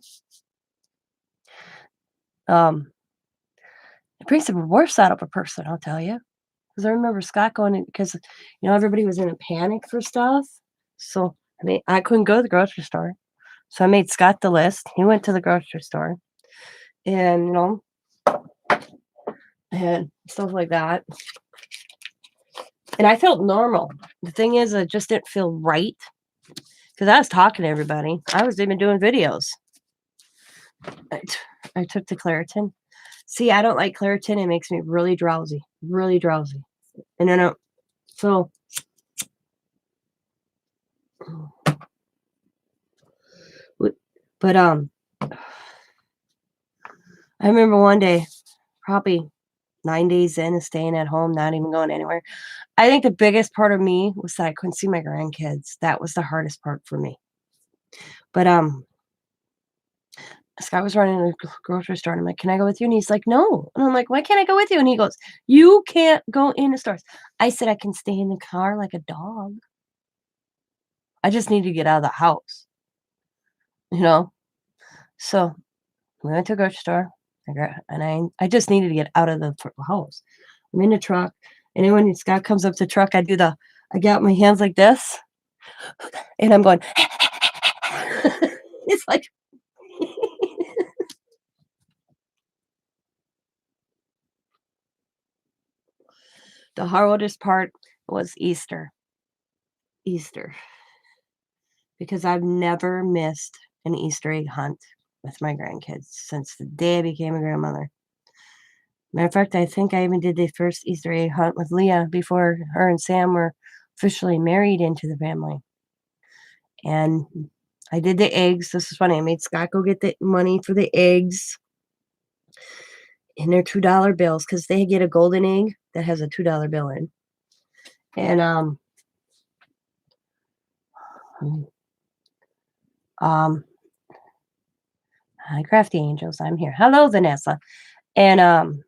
it brings the worst out of a person. I'll tell you. Because I remember Scott going in because everybody was in a panic for stuff. So I mean, I couldn't go to the grocery store. So I made Scott the list. He went to the grocery store and, and stuff like that. And I felt normal. The thing is, I just didn't feel right because I was talking to everybody. I was even doing videos. I took the Claritin. See, I don't like Claritin. It makes me really drowsy. Really drowsy. And then, so. But, I remember one day, probably 9 days in of staying at home, not even going anywhere. I think the biggest part of me was that I couldn't see my grandkids. That was the hardest part for me. But, Scott was running a grocery store, and I'm like, "Can I go with you?" And he's like, "No." And I'm like, "Why can't I go with you?" And he goes, "You can't go in the stores." I said, "I can stay in the car like a dog. I just need to get out of the house." You know? So, we went to a grocery store, I just needed to get out of the house. I'm in the truck, and then when Scott comes up to the truck, I got my hands like this, and I'm going, it's like the hardest part was Easter. Easter. Because I've never missed an Easter egg hunt with my grandkids since the day I became a grandmother. Matter of fact, I think I even did the first Easter egg hunt with Leah before her and Sam were officially married into the family. And I did the eggs. This is funny. I made Scott go get the money for the eggs in their $2 bills because they get a golden egg that has a $2 bill in. And hi, Crafty Angels. I'm here. Hello, Vanessa. And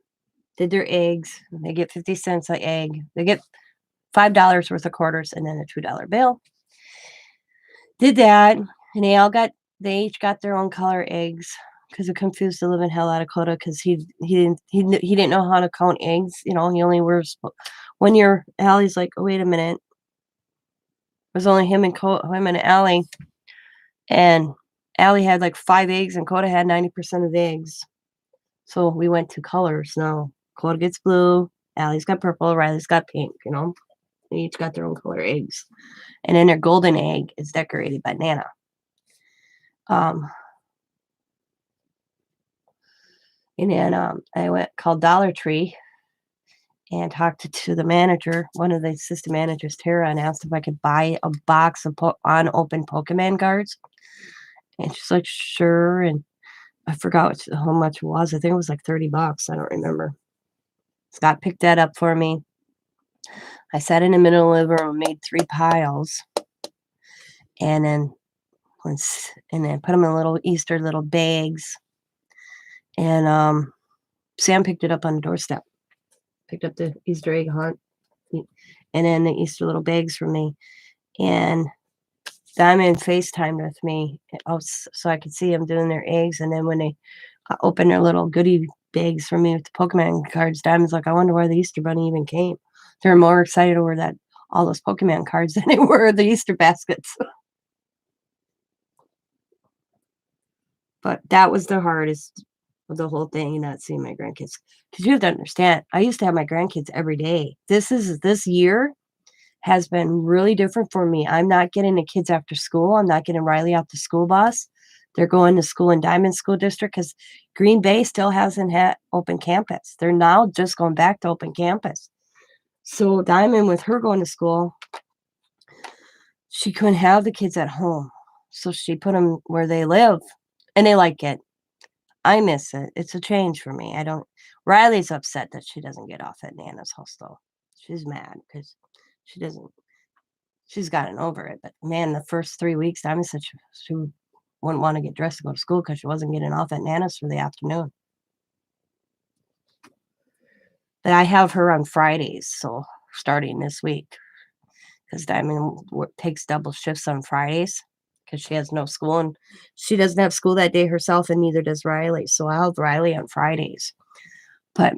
did their eggs. They get 50 cents an egg. They get $5 worth of quarters and then a $2 bill. Did that, and they each got their own color eggs because it confused the living hell out of Coda because he didn't know how to count eggs. He only wears 1 year. Allie's like, oh, wait a minute. It was only him and Allie, and Allie had like 5 eggs, and Coda had 90% of the eggs. So we went to colors now. Coda gets blue, Allie's got purple, Riley's got pink. They each got their own color eggs, and then their golden egg is decorated by Nana. And then I called Dollar Tree and talked to the manager, one of the assistant managers, Tara, and asked if I could buy a box of unopened Pokemon cards. And she's like, sure. And I forgot how much it was. I think it was like $30. I don't remember. Scott picked that up for me. I sat in the middle of the living room, made 3 piles, and then put them in little Easter little bags. And Sam picked it up on the doorstep. Picked up the Easter egg hunt, and then the Easter little bags for me. And Diamond FaceTimed with me so I could see them doing their eggs. And then when they opened their little goodie bags for me with the Pokemon cards, Diamond's like, I wonder where the Easter Bunny even came. They're more excited over all those Pokemon cards than they were the Easter baskets. But that was the hardest of the whole thing, not seeing my grandkids. Because you have to understand, I used to have my grandkids every day. This year has been really different for me. I'm not getting the kids after school. I'm not getting Riley off the school bus. They're going to school in Diamond School District because Green Bay still hasn't had open campus. They're now just going back to open campus. So Diamond, with her going to school, she couldn't have the kids at home. So she put them where they live, and they like it. I miss it. It's a change for me. I don't. Riley's upset that she doesn't get off at Nana's house, though. She's mad because she doesn't. She's gotten over it. But man, the first 3 weeks, Diamond said she wouldn't want to get dressed to go to school because she wasn't getting off at Nana's for the afternoon. But I have her on Fridays, so starting this week, because Diamond takes double shifts on Fridays because she has no school, and she doesn't have school that day herself, and neither does Riley. So I'll have Riley on Fridays. But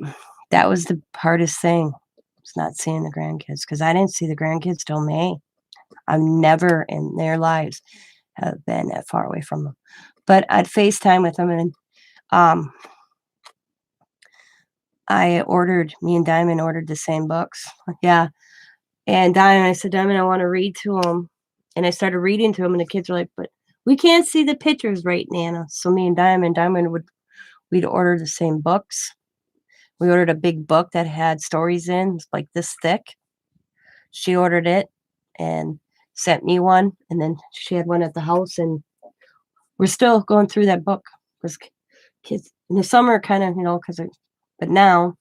that was the hardest thing, was not seeing the grandkids, because I didn't see the grandkids till May. I've never in their lives have been that far away from them. But I'd FaceTime with them, and me and Diamond ordered the same books. Yeah. And I said, Diamond, I want to read to them. And I started reading to them, and the kids were like, but we can't see the pictures right, Nana. So me and Diamond we'd order the same books. We ordered a big book that had stories in, like this thick. She ordered it and sent me one. And then she had one at the house, and we're still going through that book. Because kids in the summer kind of, but now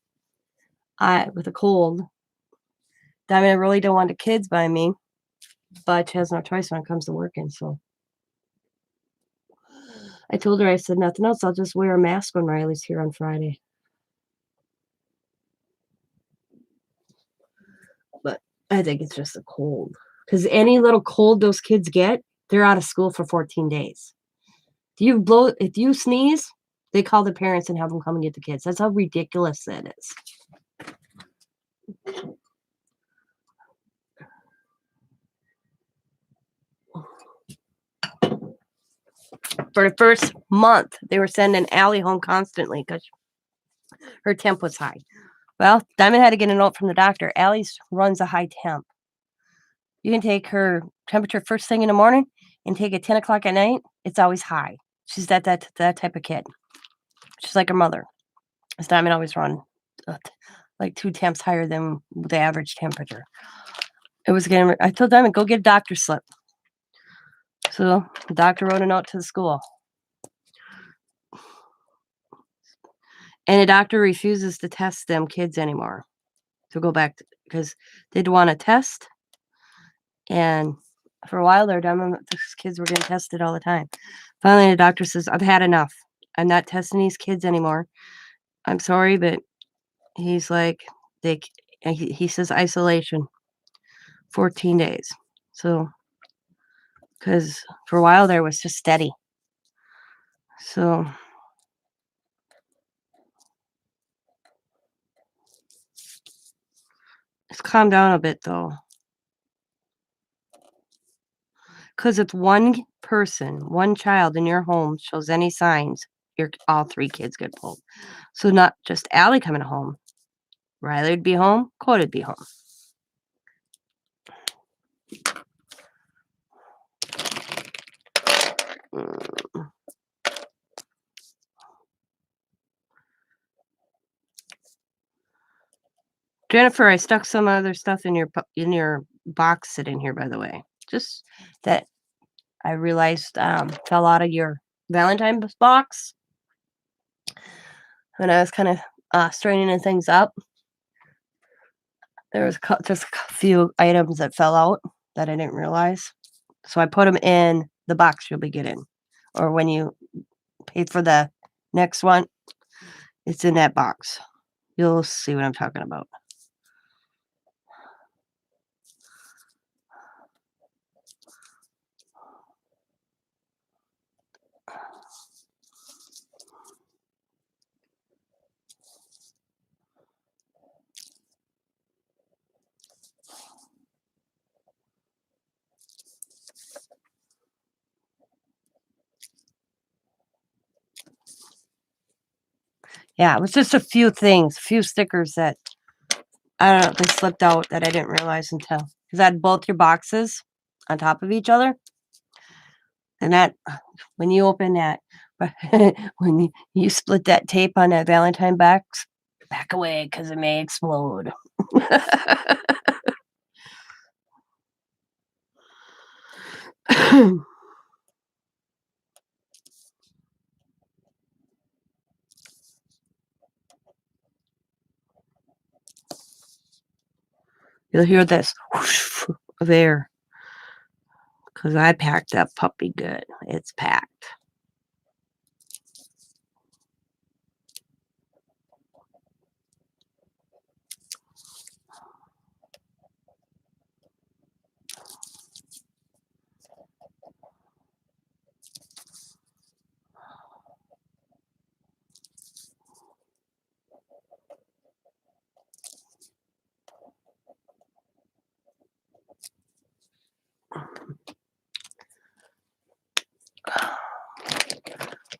with a cold, Diamond really don't want the kids by me, but she has no choice when it comes to working. So I told her, I said, nothing else. I'll just wear a mask when Riley's here on Friday. But I think it's just a cold. Because any little cold those kids get, they're out of school for 14 days. If you sneeze, they call the parents and have them come and get the kids. That's how ridiculous that is. For the first month, they were sending Allie home constantly because her temp was high. Well, Diamond had to get a note from the doctor. Allie runs a high temp. You can take her temperature first thing in the morning and take it 10 o'clock at night. It's always high. She's that type of kid. She's like her mother. This Diamond always run like 2 temps higher than the average temperature. I told Diamond, go get a doctor's slip. So the doctor wrote a note to the school. And the doctor refuses to test them kids anymore to go back because they'd want to test. And for a while there, these kids were getting tested all the time. Finally, the doctor says, I've had enough. I'm not testing these kids anymore. I'm sorry, but he's like, he says isolation, 14 days. So, because for a while there it was just steady. So, it's calmed down a bit though. Because if one child in your home shows any signs, all 3 kids get pulled. So not just Allie coming home. Riley would be home. Cody would be home. Jennifer, I stuck some other stuff in your box sitting here, by the way. Just that I realized fell out of your Valentine's box when I was kind of straightening things up. There was just a few items that fell out that I didn't realize. So I put them in the box you'll be getting. Or when you pay for the next one, it's in that box. You'll see what I'm talking about. Yeah, it was just a few things, a few stickers that I don't know, they slipped out that I didn't realize until because I had both your boxes on top of each other, and that when you open that, when you split that tape on that Valentine box, back away because it may explode. You'll hear this whoosh of air because I packed that puppy good. It's packed.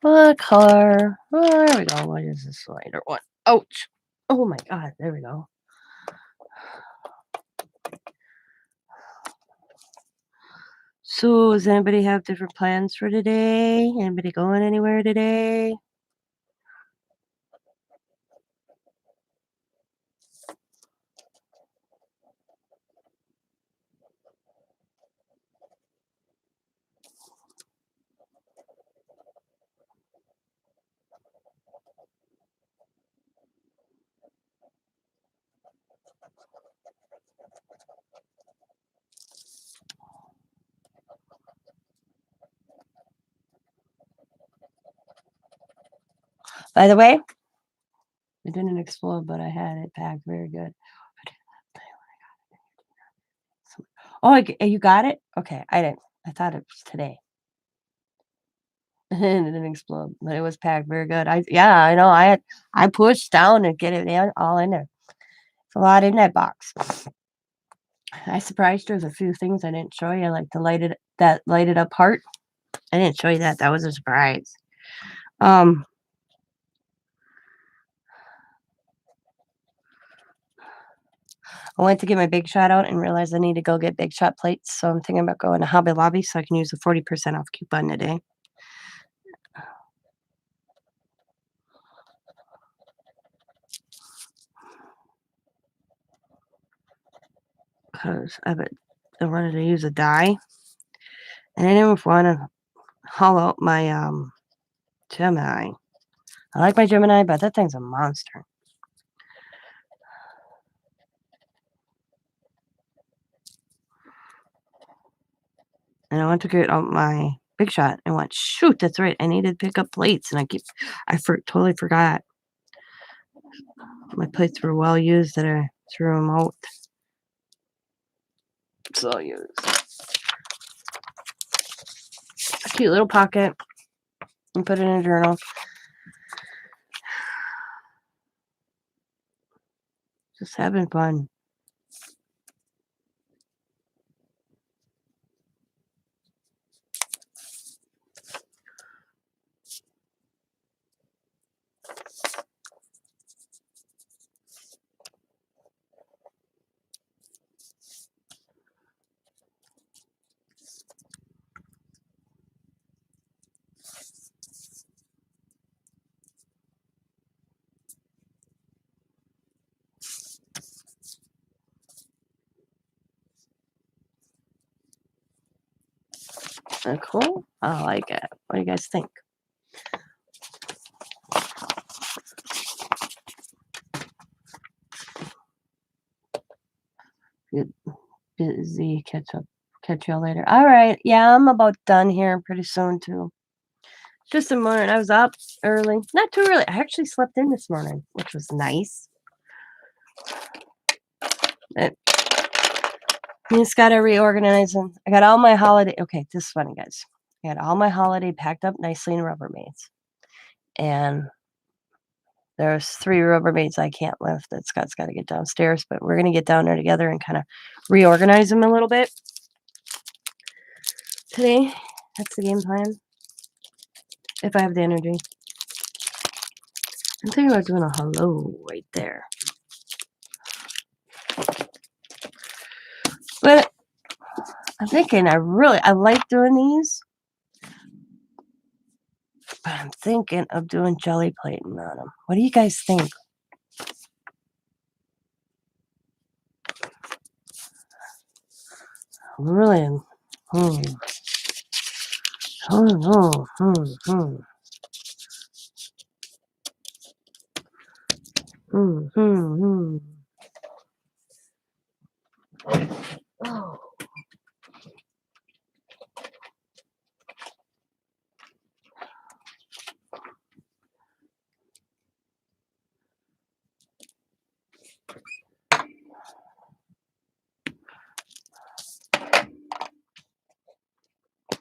What color? Oh, there we go. What is this lighter one? Ouch. Oh my God. There we go. So, does anybody have different plans for today? Anybody going anywhere today? By the way, it didn't explode, but I had it packed very good. Oh, you got it? Okay, I didn't. I thought it was today. And it didn't explode, but it was packed very good. Yeah, I know. I pushed down to get it all in there. It's a lot in that box. I surprised you with a few things I didn't show you, like that lighted up heart. I didn't show you that. That was a surprise. Um, I went to get my Big Shot out and realized I need to go get Big Shot plates. So I'm thinking about going to Hobby Lobby so I can use a 40% off coupon today. Because I wanted to use a die. And I didn't want to haul out my Gemini. I like my Gemini, but that thing's a monster. And I went to get out my Big Shot and went, shoot, that's right. I needed to pick up plates. And totally forgot. My plates were well used and I threw them out. So I'll use a cute little pocket and put it in a journal. Just having fun. Cool. I like it. What do you guys think? Good. Busy. Catch y'all later. All right. Yeah, I'm about done here pretty soon too. Just a morning. I was up early. Not too early. I actually slept in this morning, which was nice. But you just gotta reorganize them. I got all my holiday. Okay, this is funny, guys. I got all my holiday packed up nicely in Rubbermaids, and there's 3 Rubbermaids I can't lift that Scott's got to get downstairs. But we're gonna get down there together and kind of reorganize them a little bit today. That's the game plan. If I have the energy. I'm thinking about doing a hello right there. But I'm thinking I like doing these. But I'm thinking of doing jelly plating on them. What do you guys think? Really? Hmm. Oh, Oh.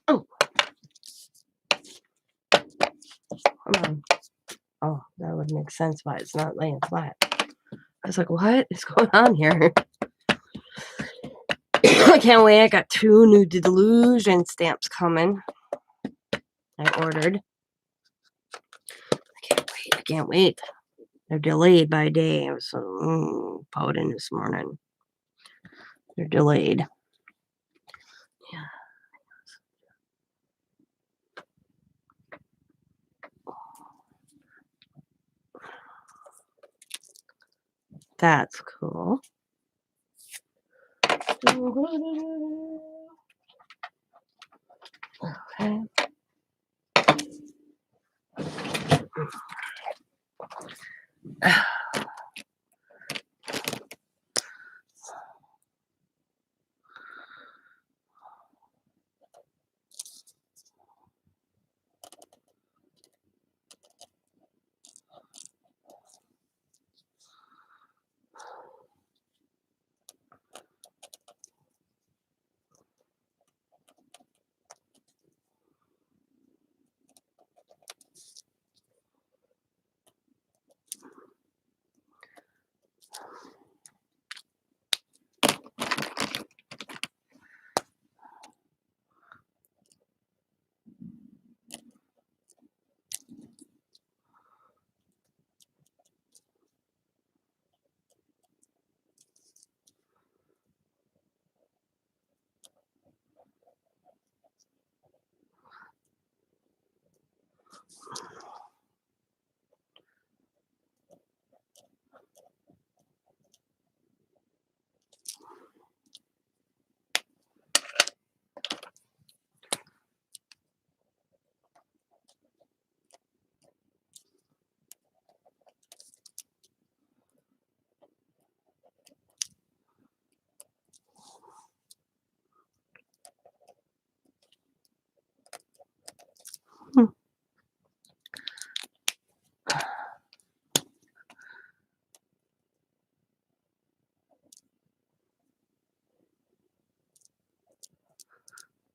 Oh. Come on. Oh, that would make sense why it's not laying flat. I was like, what is going on here? I can't wait. I got 2 new delusion stamps coming. I ordered. I can't wait. They're delayed by a day. I was pouting this morning. They're delayed. Yeah. That's cool. Okay.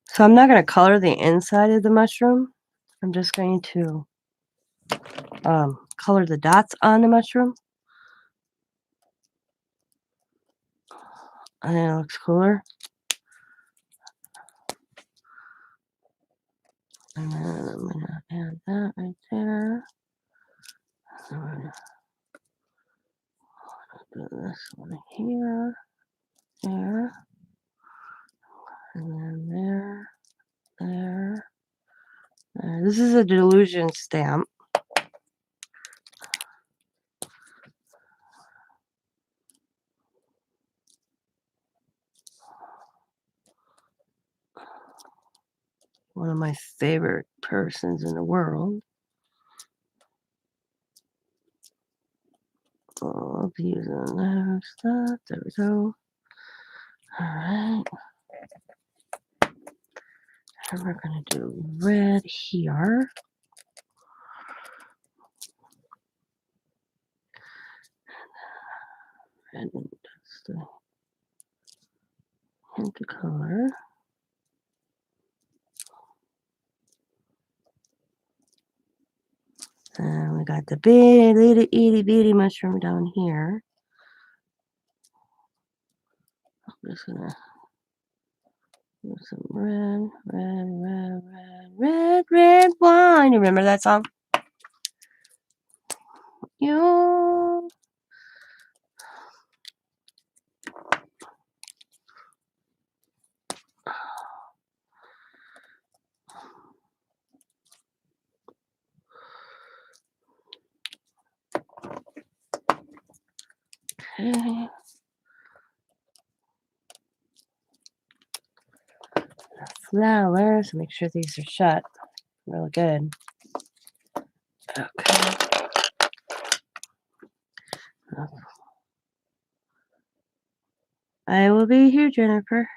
So I'm not going to color the inside of the mushroom. I'm just going to color the dots on the mushroom. And it looks cooler. And then I'm going to add that right there. I'm going to do this one here, there, and then there, there. This is a delusion stamp. One of my favorite persons in the world. I'll be using that stuff. There we go. Alright. And we're going to do red here. And just a hint of color. And we got the big little itty bitty mushroom down here. I'm just gonna do some red wine. Remember that song? You. Okay. Flowers. Make sure these are shut. Real good. Okay. I will be here, Jennifer.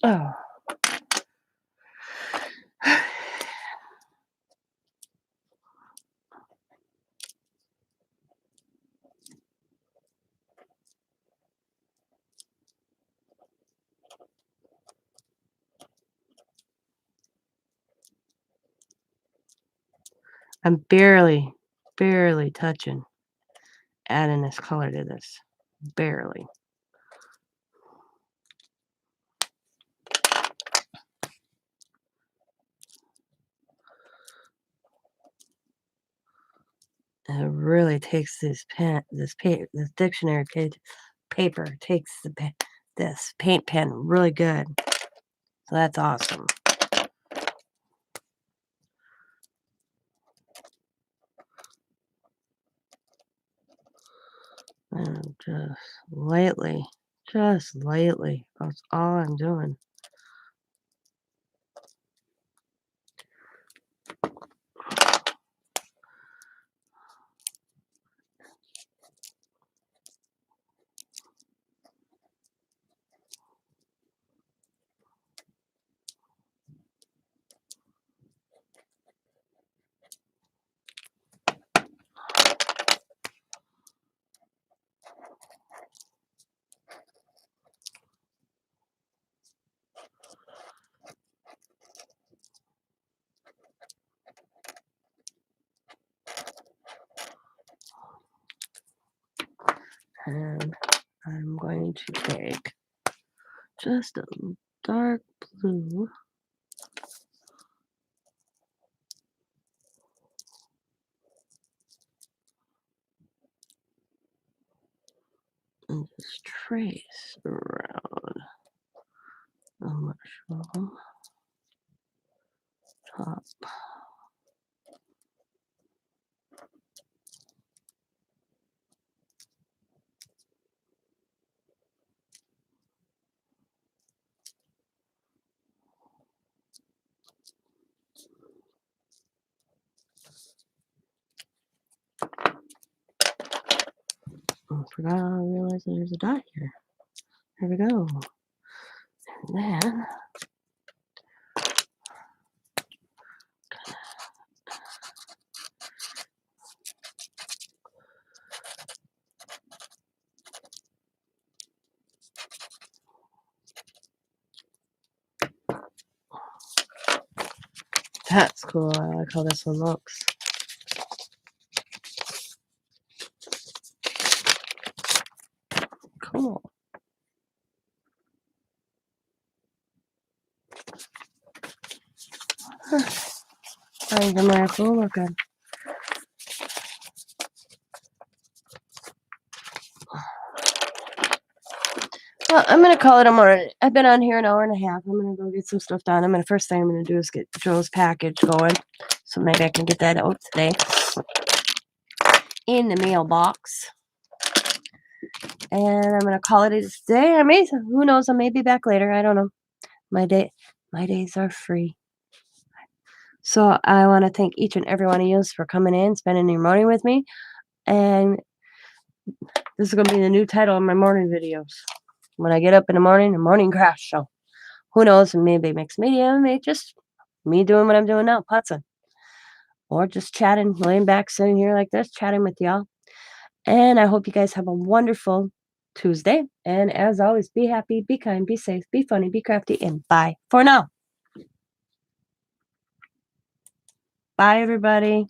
Oh. I'm barely touching, adding this color to this. Barely. And it really takes this dictionary paper takes this paint pen really good. So that's awesome. And just lightly, that's all I'm doing. And I'm going to take just a dark blue and just trace around the mushroom top. I forgot I realized that there's a dot here. Here we go. And then that's cool. I like how this one looks. Cool. Huh. Things are really cool looking. Well, I'm gonna call it a morning. I've been on here an hour and a half. I'm gonna go get some stuff done. First thing I'm gonna do is get Joe's package going, so maybe I can get that out today in the mailbox. And I'm gonna call it a day. Who knows? I may be back later. I don't know. My days are free. So I want to thank each and every one of you for coming in, spending your morning with me. And this is going to be the new title of my morning videos. When I get up in the morning, the morning crash show. Who knows? Maybe mixed media, maybe just me doing what I'm doing now, putzing. Or just chatting, laying back, sitting here like this, chatting with y'all. And I hope you guys have a wonderful Tuesday. And as always, be happy, be kind, be safe, be funny, be crafty, and bye for now. Bye, everybody.